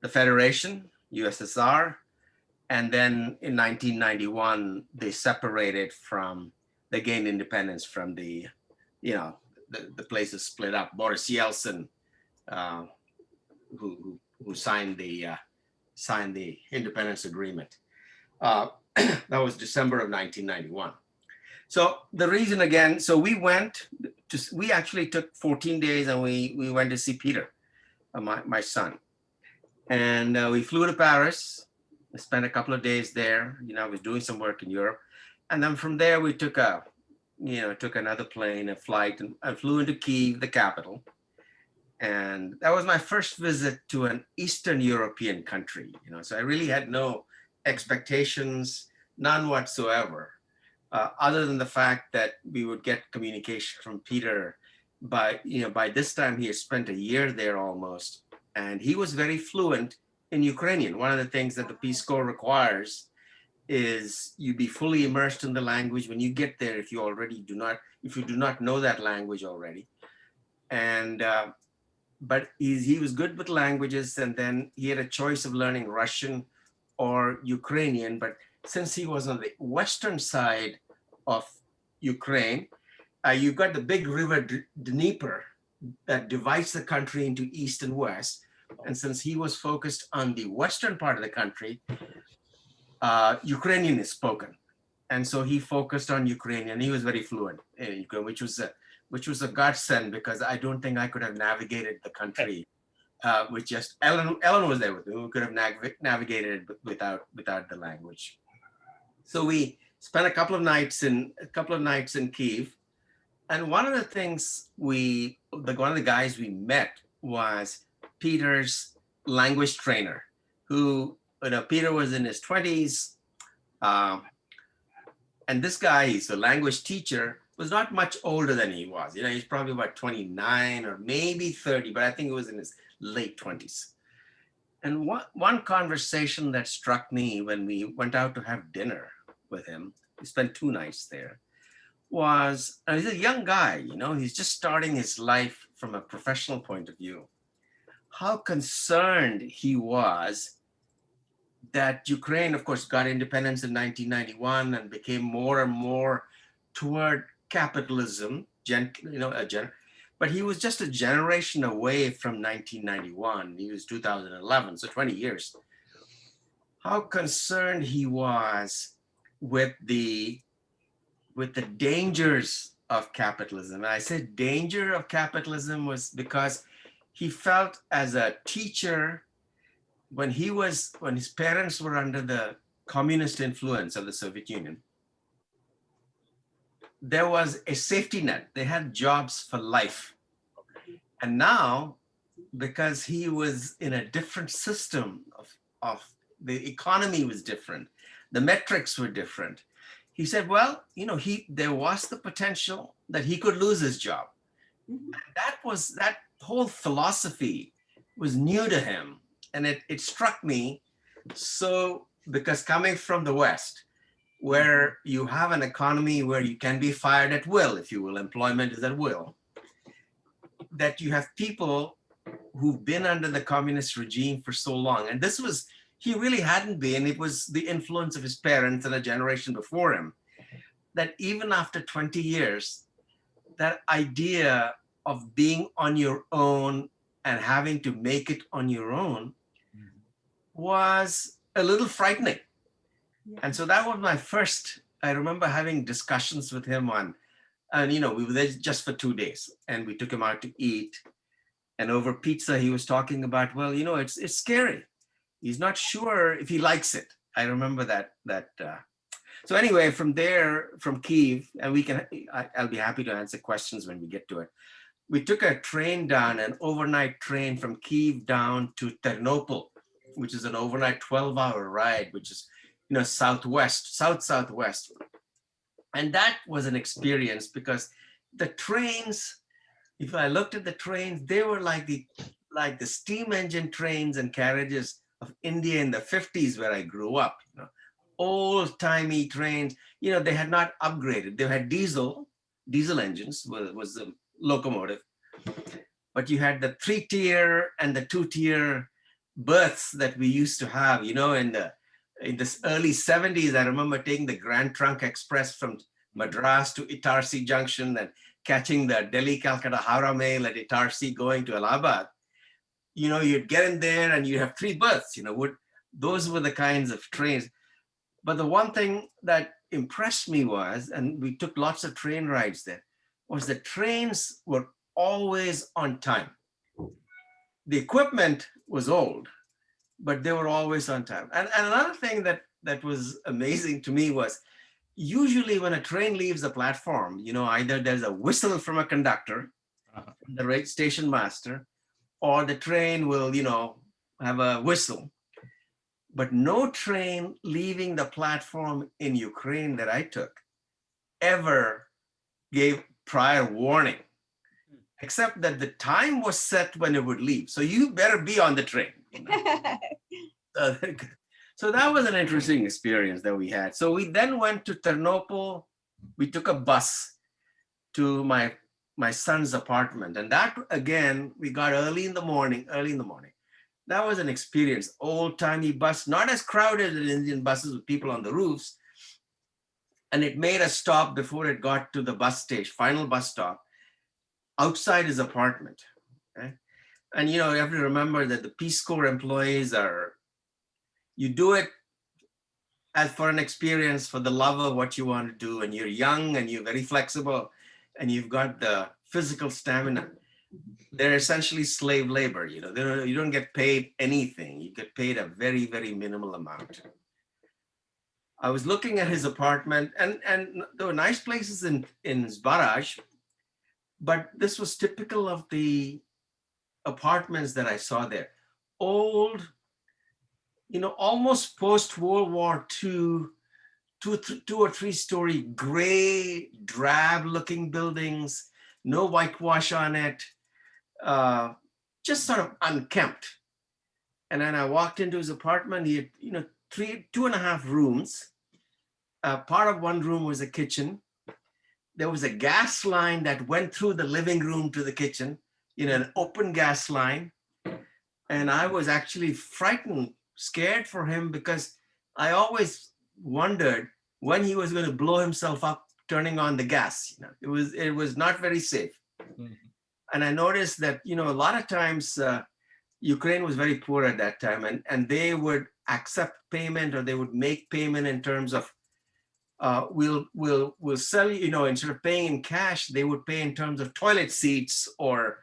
the Federation, USSR. And then in 1991, they separated they gained independence from the places split up. Boris Yeltsin, who signed the independence agreement. That was December of 1991. So the reason again, so we actually took 14 days and we went to see Peter, my son. And we flew to Paris, spent a couple of days there. I was doing some work in Europe. And then from there, we took another plane, a flight, and I flew into Kyiv, the capital. And that was my first visit to an Eastern European country, so I really had no expectations, none whatsoever, other than the fact that we would get communication from Peter. By this time, he had spent a year there almost, and he was very fluent in Ukrainian. One of the things that the Peace Corps requires is you be fully immersed in the language when you get there, if you do not know that language already. And but he was good with languages, and then he had a choice of learning Russian or Ukrainian. But since he was on the western side of Ukraine, you've got the big river Dnieper that divides the country into east and west. And since he was focused on the western part of the country, Ukrainian is spoken. And so he focused on Ukrainian. He was very fluent in Ukraine, which was a godsend, because I don't think I could have navigated the country with just Ellen was there with me. We could have navigated it without the language. So we spent a couple of nights in Kyiv, and one of the things one of the guys we met was Peter's language trainer, who Peter was in his 20s, and this guy, he's a language teacher, was not much older than he was. He's probably about 29 or maybe 30, but I think it was in his late 20s. And one conversation that struck me when we went out to have dinner with him, we spent 2 nights there, was he's a young guy, he's just starting his life from a professional point of view. How concerned he was that Ukraine, of course, got independence in 1991 and became more and more toward capitalism, but he was just a generation away from 1991. He was 2011, so 20 years. How concerned he was with the dangers of capitalism. And I said danger of capitalism was because he felt as a teacher, when his parents were under the communist influence of the Soviet Union, there was a safety net. They had jobs for life. And now, because he was in a different system of the economy was different, the metrics were different. He said, well, there was the potential that he could lose his job. That whole philosophy was new to him. And it struck me. So, because coming from the West, where you have an economy where you can be fired at will, if you will, employment is at will, that you have people who've been under the communist regime for so long. And he really hadn't been. It was the influence of his parents and a generation before him, that even after 20 years, that idea of being on your own and having to make it on your own was a little frightening. And so that was my first, I remember having discussions with him we were there just for 2 days, and we took him out to eat. And over pizza, he was talking about, well, it's scary. He's not sure if he likes it. I remember that. So anyway, from there, from Kyiv, and I'll be happy to answer questions when we get to it. We took a train down, an overnight train from Kyiv down to Ternopil, which is an overnight 12-hour ride, which is, southwest. And that was an experience, because the trains, if I looked at the trains, they were like the steam engine trains and carriages of India in the 50s, where I grew up. Old-timey trains. They had not upgraded. They had diesel engines was the locomotive, but you had the 3-tier and the 2-tier berths that we used to have. In the early 70s, I remember taking the Grand Trunk Express from Madras to Itarsi Junction and catching the Delhi-Calcutta Howrah Mail at Itarsi going to Allahabad. You'd get in there and you have 3 berths. Those were the kinds of trains. But the one thing that impressed me was, and we took lots of train rides there, was the trains were always on time. The equipment was old, but they were always on time. And another thing that was amazing to me was, usually when a train leaves the platform, either there's a whistle from a conductor, the station master, or the train will, have a whistle. But no train leaving the platform in Ukraine that I took ever gave prior warning, except that the time was set when it would leave. So you better be on the train. So that was an interesting experience that we had. So we then went to Ternopil. We took a bus to my son's apartment. And that, again, we got early in the morning. That was an experience. Old-timey bus, not as crowded as Indian buses with people on the roofs. And it made a stop before it got to the bus station, final bus stop, outside his apartment. Okay? And you have to remember that the Peace Corps employees you do it as for an experience, for the love of what you want to do, and you're young and you're very flexible and you've got the physical stamina. They're essentially slave labor. You don't get paid anything. You get paid a very, very minimal amount. I was looking at his apartment, and there were nice places in Zbaraj, but this was typical of the apartments that I saw there. Old, almost post-World War II, 2 or 3 story gray, drab-looking buildings, no whitewash on it, just sort of unkempt. And then I walked into his apartment. He had, 2.5 rooms. Part of one room was a kitchen. There was a gas line that went through the living room to the kitchen, an open gas line. And I was actually frightened, scared for him, because I always wondered when he was going to blow himself up turning on the gas. It was not very safe. Mm-hmm. And I noticed that, a lot of times Ukraine was very poor at that time, and they would accept payment, or they would make payment in terms of we'll sell you, instead of paying in cash, they would pay in terms of toilet seats or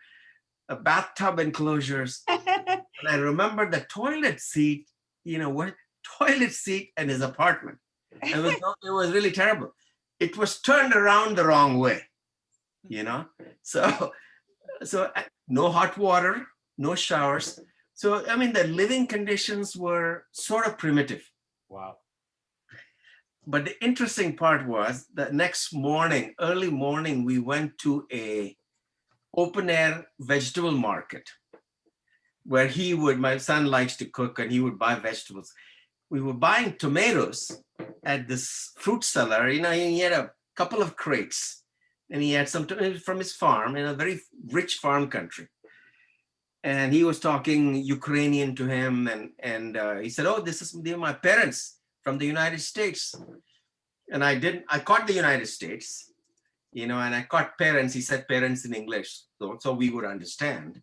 bathtub enclosures. And I remember the toilet seat, what toilet seat in his apartment. It was really terrible. It was turned around the wrong way, So no hot water, no showers. So, I mean, the living conditions were sort of primitive. Wow. But the interesting part was that next morning, early morning, we went to a open air vegetable market where my son likes to cook and he would buy vegetables. We were buying tomatoes at this fruit seller. He had a couple of crates and he had some tomatoes from his farm in a very rich farm country. And he was talking Ukrainian to him. And he said, oh, they're my parents from the United States. And I caught the United States, and I caught parents. He said parents in English, so we would understand.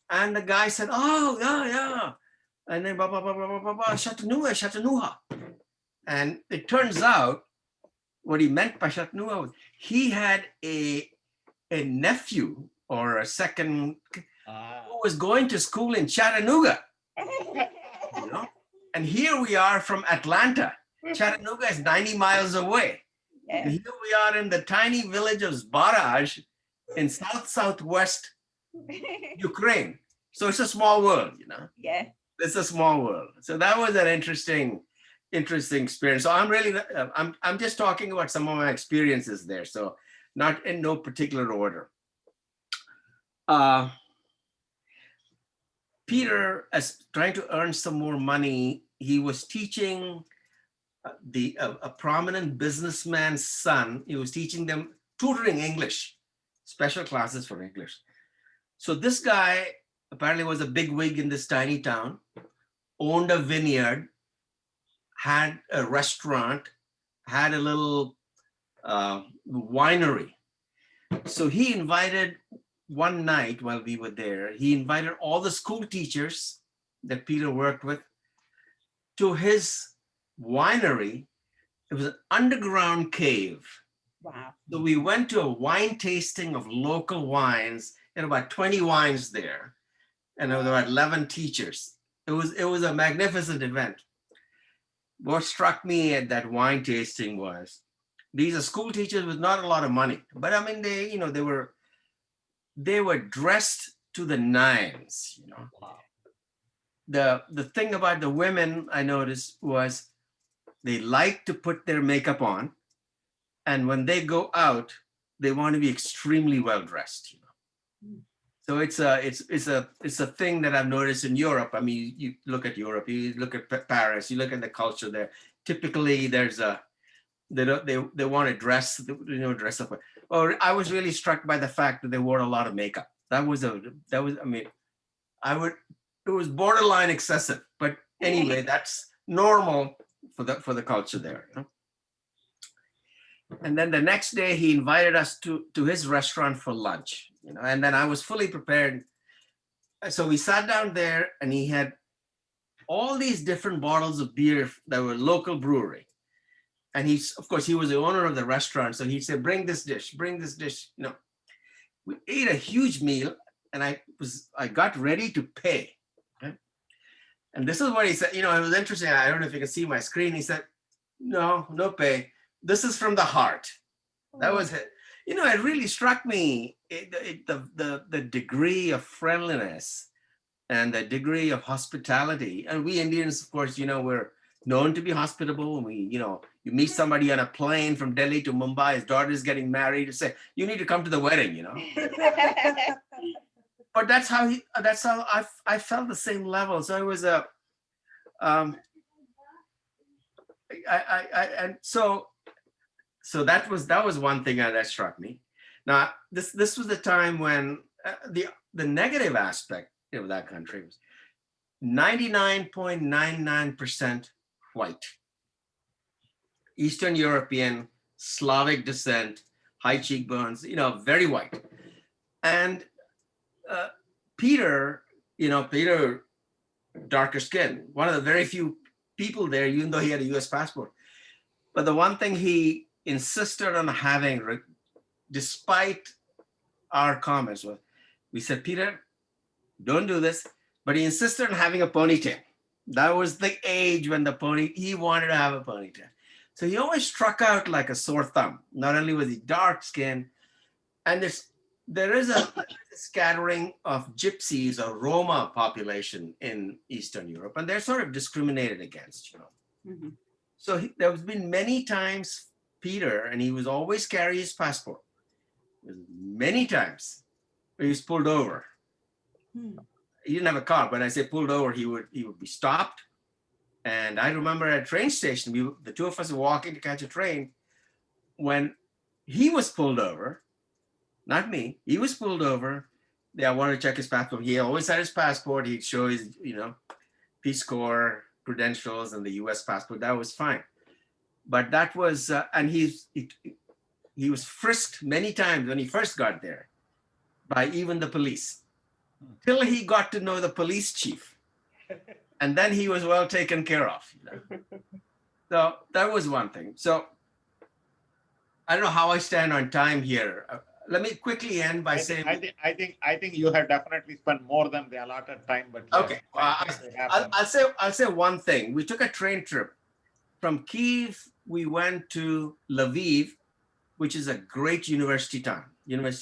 And the guy said, oh, yeah. And then, Chattanooga. And it turns out what he meant by Chattanooga was he had a nephew or a second who was going to school in Chattanooga. And here we are from Atlanta. Chattanooga is 90 miles away. Yeah. And here we are in the tiny village of Zbaraj in southwest Ukraine. So it's a small world, Yeah. It's a small world. So that was an interesting experience. So I'm just talking about some of my experiences there. So not in no particular order. Peter, as trying to earn some more money, he was teaching a prominent businessman's son. He was teaching them, tutoring English, special classes for English. So this guy apparently was a big wig in this tiny town, owned a vineyard, had a restaurant, had a little winery. So he invited, one night while we were there, he invited all the school teachers that Peter worked with to his winery. It was an underground cave. Wow. So we went to a wine tasting of local wines, and about 20 wines there. And there were about 11 teachers. It was a magnificent event. What struck me at that wine tasting was these are school teachers with not a lot of money, but I mean, they were dressed to the nines, Wow. The thing about the women I noticed was they like to put their makeup on, and when they go out, they want to be extremely well dressed. So it's a thing that I've noticed in Europe. I mean, you look at Europe, you look at Paris, you look at the culture there. Typically, they want to dress, dress up. Or I was really struck by the fact that they wore a lot of makeup. It was borderline excessive, but anyway, that's normal for the culture there. And then the next day he invited us to his restaurant for lunch, and then I was fully prepared. So we sat down there and he had all these different bottles of beer that were local brewery. And of course, he was the owner of the restaurant. So he said, bring this dish. We ate a huge meal and I got ready to pay. Okay? And this is what he said, it was interesting. I don't know if you can see my screen. He said, no pay. This is from the heart. That was it. It really struck me, the degree of friendliness and the degree of hospitality. And we Indians, of course, we're known to be hospitable. You meet somebody on a plane from Delhi to Mumbai, his daughter's getting married, to say, you need to come to the wedding, But that's how I felt the same level. So it was so that was one thing that struck me. Now, this was the time when the negative aspect of that country was 99.99% white, Eastern European, Slavic descent, high cheekbones, very white. And Peter, darker skin, one of the very few people there, even though he had a US passport. But the one thing he insisted on having, despite our comments, was we said, Peter, don't do this. But he insisted on having a ponytail. That was the age when he wanted to have a ponytail. So he always struck out like a sore thumb. Not only was he dark skinned, and there is a scattering of gypsies or Roma population in Eastern Europe, and they're sort of discriminated against, you know. Mhm. So there has been many times Peter, and he was always carry his passport. Many times he was pulled over. He didn't have a car, but when I say pulled over, he would be stopped. And I remember at a train station, the two of us were walking to catch a train when he was pulled over. Not me. He was pulled over. They wanted to check his passport. He always had his passport. He'd show his, you know, Peace Corps credentials and the U.S. passport. That was fine. But that was, and he was frisked many times when he first got there by even the police, till he got to know the police chief. And then he was well taken care of. You know? So that was one thing. So I don't know how I stand on time here. Let me quickly end by saying. I think you have definitely spent more than the allotted time. But yes, okay, I'll say one thing. We took a train trip from Kyiv. We went to Lviv, which is a great university town. It's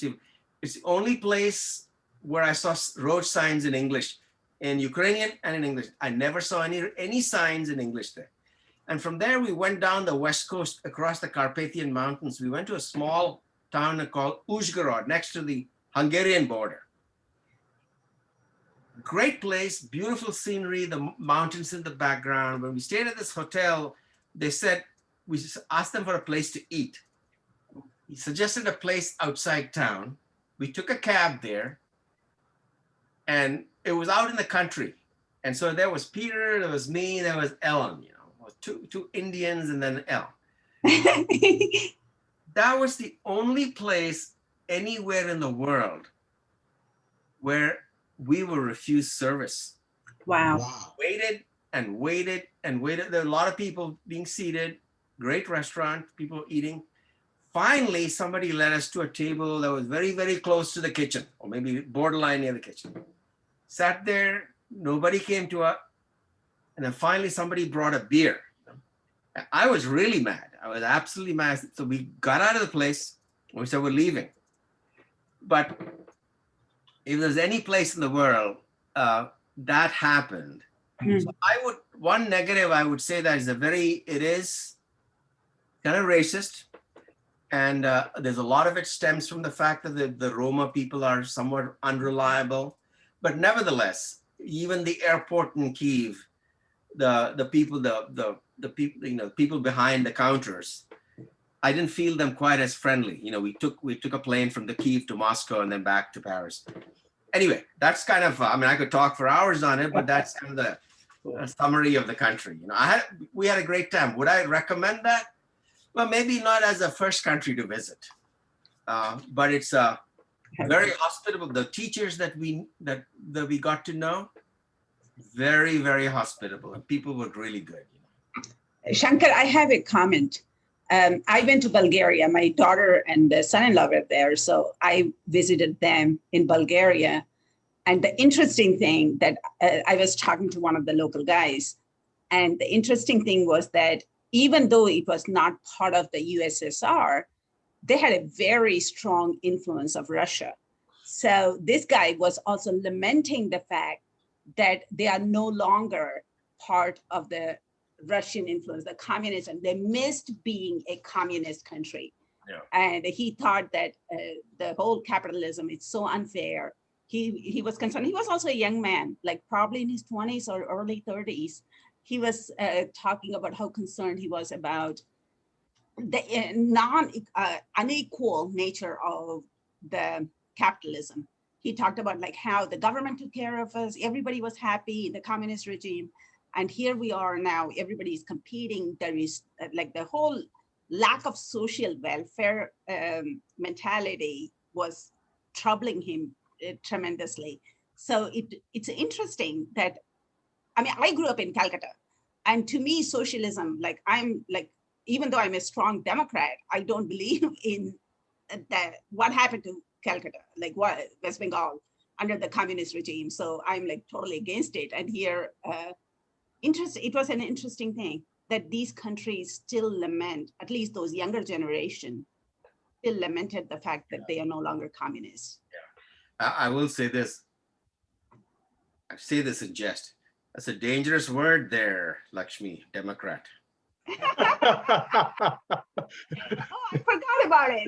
the only place where I saw road signs in English, in Ukrainian and in English. I never saw any signs in English there. And from there, we went down the west coast across the Carpathian Mountains. We went to a small town called Uzhgorod, next to the Hungarian border. Great place, beautiful scenery, the mountains in the background. When we stayed at this hotel, they said, we asked them for a place to eat. He suggested a place outside town. We took a cab there, and it was out in the country. And so there was Peter, there was me, there was Ellen, you know, two Indians and then Elle. That was the only place anywhere in the world where we were refused service. Wow. Waited and waited and waited. There were a lot of people being seated, great restaurant, people eating. Finally, somebody led us to a table that was very, very close to the kitchen, or maybe borderline near the kitchen. Sat there, nobody came to us. And then finally somebody brought a beer. I was really mad. I was absolutely mad. So we got out of the place and we said, we're leaving. But if there's any place in the world that happened, so one negative I would say that is it is kind of racist. And there's a lot of it stems from the fact that the Roma people are somewhat unreliable. But nevertheless, even the airport in Kyiv, the people, the people, you know, people behind the counters, I didn't feel them quite as friendly. You know, we took a plane from the Kyiv to Moscow and then back to Paris. Anyway, that's kind of, I mean, I could talk for hours on it, but that's kind of the summary of the country. You know, we had a great time. Would I recommend that? Well, maybe not as a first country to visit, but it's very hospitable. The teachers that we got to know, very, very hospitable, and people were really good. You know? Shankar, I have a comment. I went to Bulgaria. My daughter and the son-in-law were there, so I visited them in Bulgaria. And the interesting thing that I was talking to one of the local guys, and the interesting thing was that even though it was not part of the USSR, they had a very strong influence of Russia. So this guy was also lamenting the fact that they are no longer part of the Russian influence, the communism. They missed being a communist country. Yeah. And he thought that the whole capitalism is so unfair. He was concerned. He was also a young man, like probably in his 20s or early 30s. He was talking about how concerned he was about the unequal nature of the capitalism. He talked about like how the government took care of us. Everybody was happy in the communist regime. And here we are now, everybody is competing. There is like the whole lack of social welfare mentality was troubling him tremendously. So it's interesting that, I mean, I grew up in Calcutta, and to me, socialism, like I'm like, even though I'm a strong Democrat, I don't believe in that what happened to Calcutta, like what West Bengal under the communist regime. So I'm like totally against it. And here, it was an interesting thing that these countries still lament, at least those younger generation, still lamented the fact that they are no longer communists. I will say this. I say this in jest. That's a dangerous word there, Lakshmi, Democrat. Oh, I forgot about it.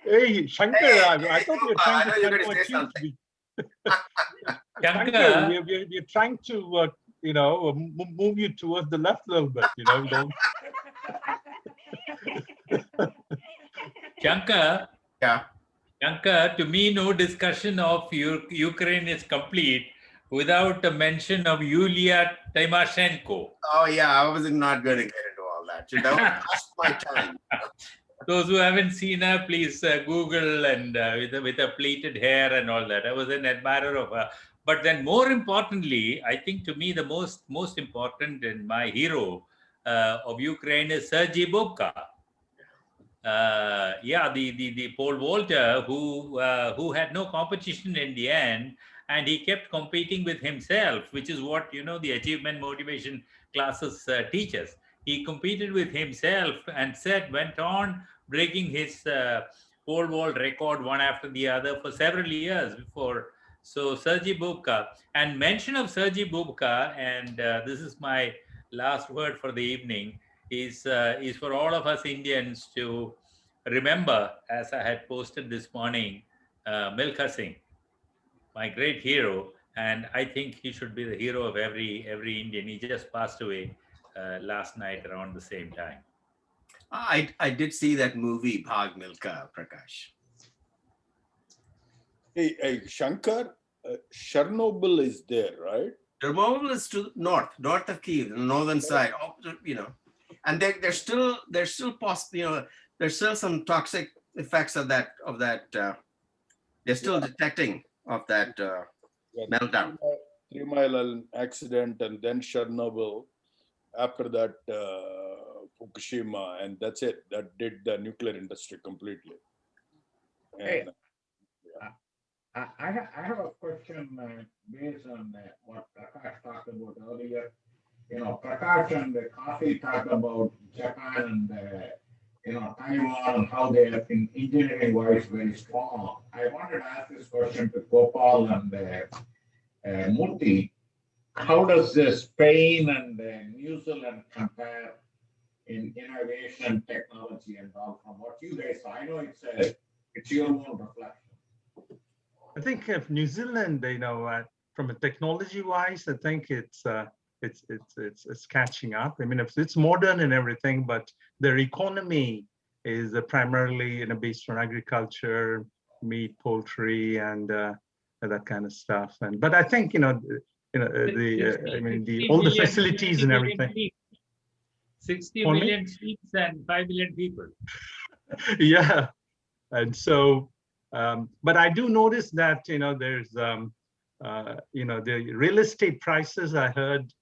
Hey, Shankar, I thought you were trying to convert you to be. Shankar, we're trying to, move you towards the left a little bit, Don't. Shankar, Yeah. Shankar, to me, no discussion of Ukraine is complete without a mention of Yulia Tymoshenko. Oh yeah, I was not going to get into all that. That was my time. Those who haven't seen her, please Google, and with a pleated hair and all that. I was an admirer of her. But then more importantly, I think to me the most important and my hero of Ukraine is Sergei Bubka. The pole vaulter who had no competition in the end, and he kept competing with himself, which is what the achievement motivation classes teaches. He competed with himself and went on breaking his pole vault record one after the other for several years before. So Sergei Bubka, and mention of Sergei Bubka, and this is my last word for the evening, is for all of us Indians to remember, as I had posted this morning, Milkha Singh, my great hero, and I think he should be the hero of every Indian. He just passed away last night around the same time. I did see that movie, Bhag Milka, Prakash. Hey, Shankar, Chernobyl is there, right? Chernobyl is to north of Kyiv, the northern side, and there's still possible, there's still some toxic effects of that. They're still detecting of that meltdown. 3 Mile accident, and then Chernobyl. After that, Fukushima, and that's it. That did the nuclear industry completely. And, I have a question based on what Prakash talked about earlier. Prakash and Coffee talked about Japan and Taiwan and how they have been engineering-wise very strong. I wanted to ask this question to Gopal and Murthy. How does Spain and New Zealand compare in innovation, technology, and all from what you guys saw? I know it's your own reflection. I think if New Zealand, from a technology-wise, I think it's catching up. I mean, it's modern and everything, but their economy is primarily based on agriculture, meat, poultry, and that kind of stuff. But I think all the facilities and everything. 60 million sheep and 5 million people. Yeah, and so, but I do notice that there's the real estate prices, I heard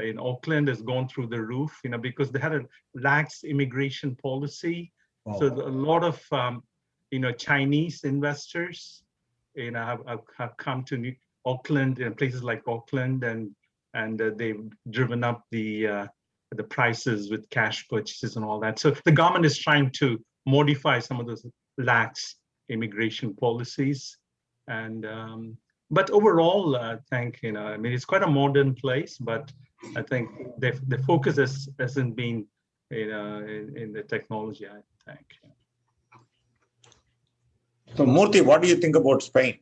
in Auckland, has gone through the roof, because they had a lax immigration policy. Oh. So a lot of Chinese investors have come to Auckland, places like Auckland, and they've driven up the prices with cash purchases and all that. So the government is trying to modify some of those lax immigration policies, and but overall, I think it's quite a modern place, but I think the focus hasn't been in the technology, I think. So Murthy, what do you think about Spain?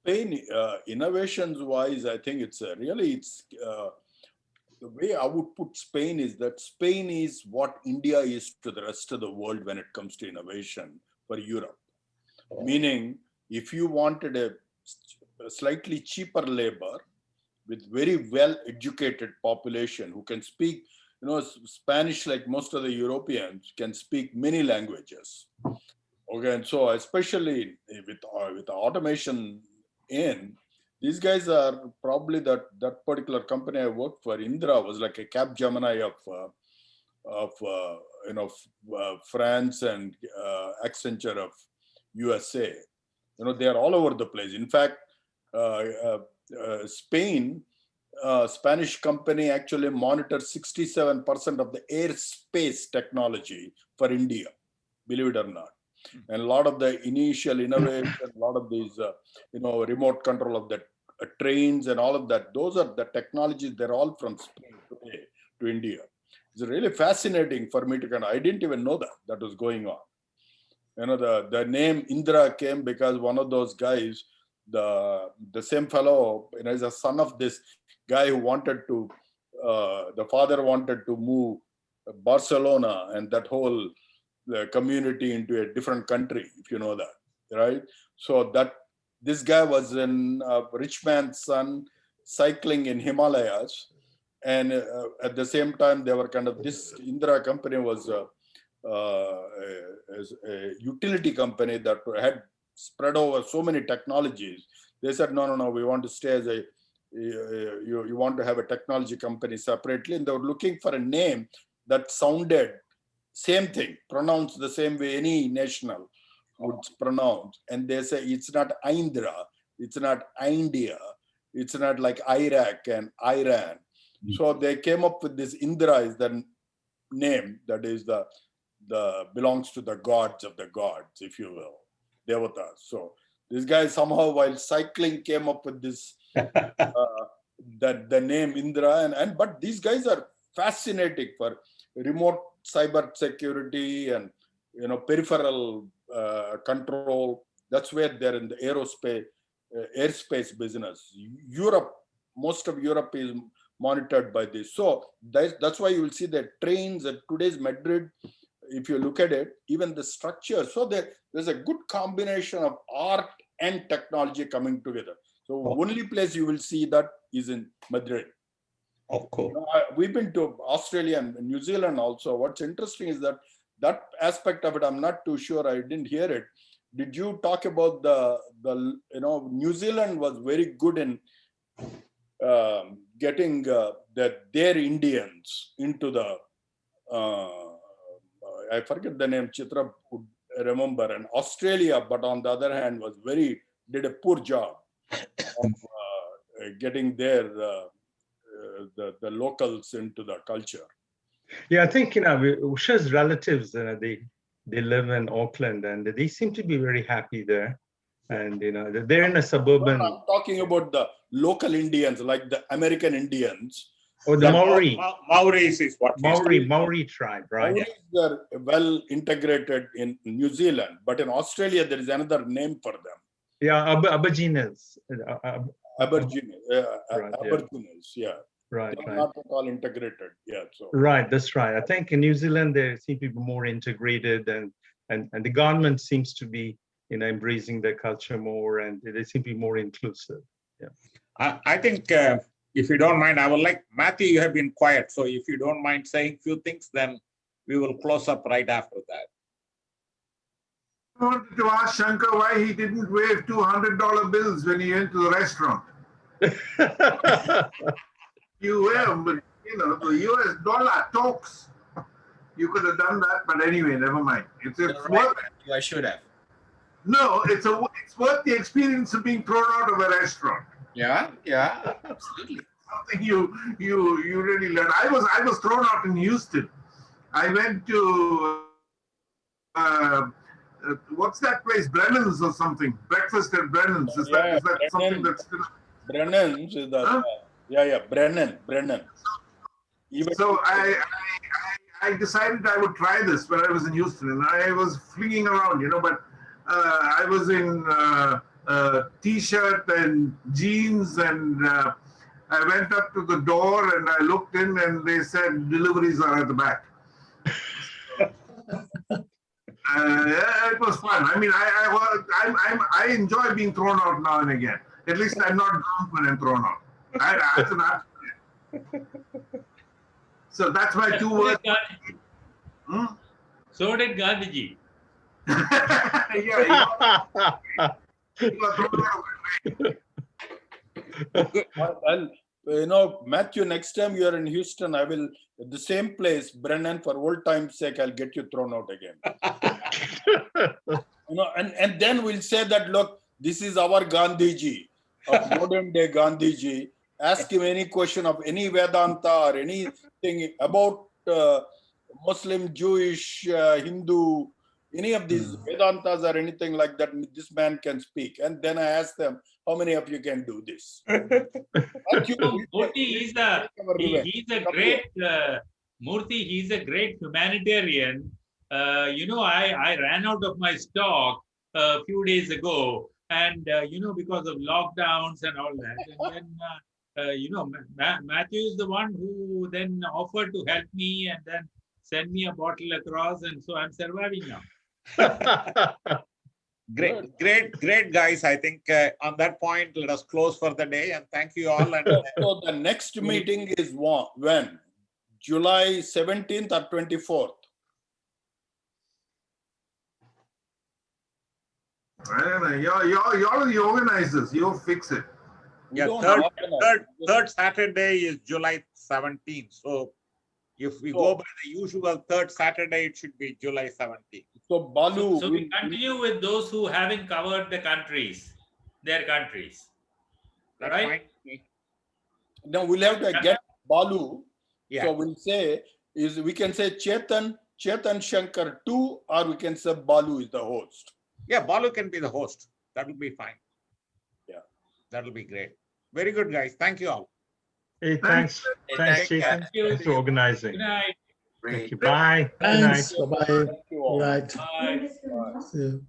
Spain, innovations-wise, I think it's the way I would put Spain is that Spain is what India is to the rest of the world when it comes to innovation for Europe. Meaning, if you wanted a slightly cheaper labor with very well-educated population who can speak, Spanish, like most of the Europeans, can speak many languages. Okay, and so especially with automation these guys are probably that particular company I worked for. Indra was like a Cap Gemini of France and Accenture of USA. They are all over the place. In fact, Spanish company actually monitors 67% of the airspace technology for India, believe it or not. And a lot of the initial innovation, a lot of these, remote control of the trains and all of that, those are the technologies, they're all from Spain today to India. It's really fascinating for me to I didn't even know that was going on. The name Indra came because one of those guys, the same fellow, is a son of this guy who wanted to, the father wanted to move Barcelona and that whole community into a different country, if you know that, right? So this guy was a rich man's son cycling in Himalayas. And at the same time, they were this Indra company was a utility company that had spread over so many technologies. They said, no, we want to stay as you want to have a technology company separately. And they were looking for a name that sounded same thing, pronounced the same way any national would pronounce. And they say, it's not Indra, it's not India, it's not like Iraq and Iran. So they came up with this Indra is the name that is the belongs to the gods of the gods, if you will, Devatas. So this guy somehow while cycling came up with this the name Indra but these guys are fascinating for remote cyber security and peripheral control. That's where they're in the airspace business. Europe, most of Europe is monitored by this. So that's why you will see the trains at today's Madrid. If you look at it, even the structure. So there's a good combination of art and technology coming together. So only place you will see that is in Madrid. Of course. We've been to Australia and New Zealand also. What's interesting is that aspect of it, I'm not too sure. I didn't hear it. Did you talk about the New Zealand was very good in getting their Indians into the I forget the name, Chitra would remember, and Australia, but on the other hand did a poor job of getting the locals into the culture. Yeah, I think Usha's relatives, they live in Auckland and they seem to be very happy there. And they're in a suburban. I'm talking about the local Indians, like the American Indians. Oh, the Maori. Maoris is what Maori tribe, right? Maoris are well integrated in New Zealand, but in Australia there is another name for them. Yeah, Aborigines. Aborigines, yeah. Right, They're not at all integrated. Yeah. So. Right, that's right. I think in New Zealand they seem to be more integrated, and the government seems to be embracing their culture more, and they seem to be more inclusive. Yeah. I think if you don't mind, I would like Matthew. You have been quiet, so if you don't mind saying a few things, then we will close up right after that. I wanted to ask Shankar why he didn't wave $200 bills when he went to the restaurant. You wave, but the US dollar talks. You could have done that, but anyway, never mind. It's worth it. I should have. No, it's worth the experience of being thrown out of a restaurant. Yeah, absolutely. Something you really learn. I was thrown out in Houston. I went to what's that place? Brennan's or something. Breakfast at Brennan's. Is that something that's still? Brennan's is that? Huh? Yeah. Brennan. So I decided I would try this when I was in Houston, and I was flinging around, but I was in t-shirt and jeans, and I went up to the door and I looked in, and they said deliveries are at the back. It was fun. I mean, I enjoy being thrown out now and again. At least I'm not drunk when I'm thrown out. That's an absolute. So that's my 2 words. So did Gandhiji. Yeah. Well, you know, Matthew, next time you are in Houston, I will, at the same place, Brennan, for old time's sake, I'll get you thrown out again. You know, and then we'll say that, look, this is our Gandhiji, of modern day Gandhiji. Ask him any question of any Vedanta or anything about Muslim, Jewish, Hindu, any of these Vedantas or anything like that, this man can speak. And then I ask them, how many of you can do this? Murthy, he's a great Murthy. He's a great humanitarian. You know, I ran out of my stock a few days ago, and you know, because of lockdowns and all that. And then you know, Matthew is the one who then offered to help me and then send me a bottle across, and so I'm surviving now. Great, guys. I think on that point, let us close for the day, and thank you all. And so the next meeting is when? July 17th or 24th? I don't know. Y'all are the organizers. You'll fix it. Yeah, third Saturday is July 17th. So if we go by the usual third Saturday, it should be July 17th. So Balu, So we continue with those who haven't covered the countries, their countries. Right? Now we'll have to get Balu. Yeah. So we'll say we can say Chetan Shankar 2, or we can say Balu is the host. Yeah, Balu can be the host. That will be fine. Yeah. That will be great. Very good, guys. Thank you all. Hey, thanks. Thanks, Jason. Thanks for organizing. Good night. Thank you. Bye. Thanks. Good night. Bye-bye. Thank you all. Right. Bye. See you.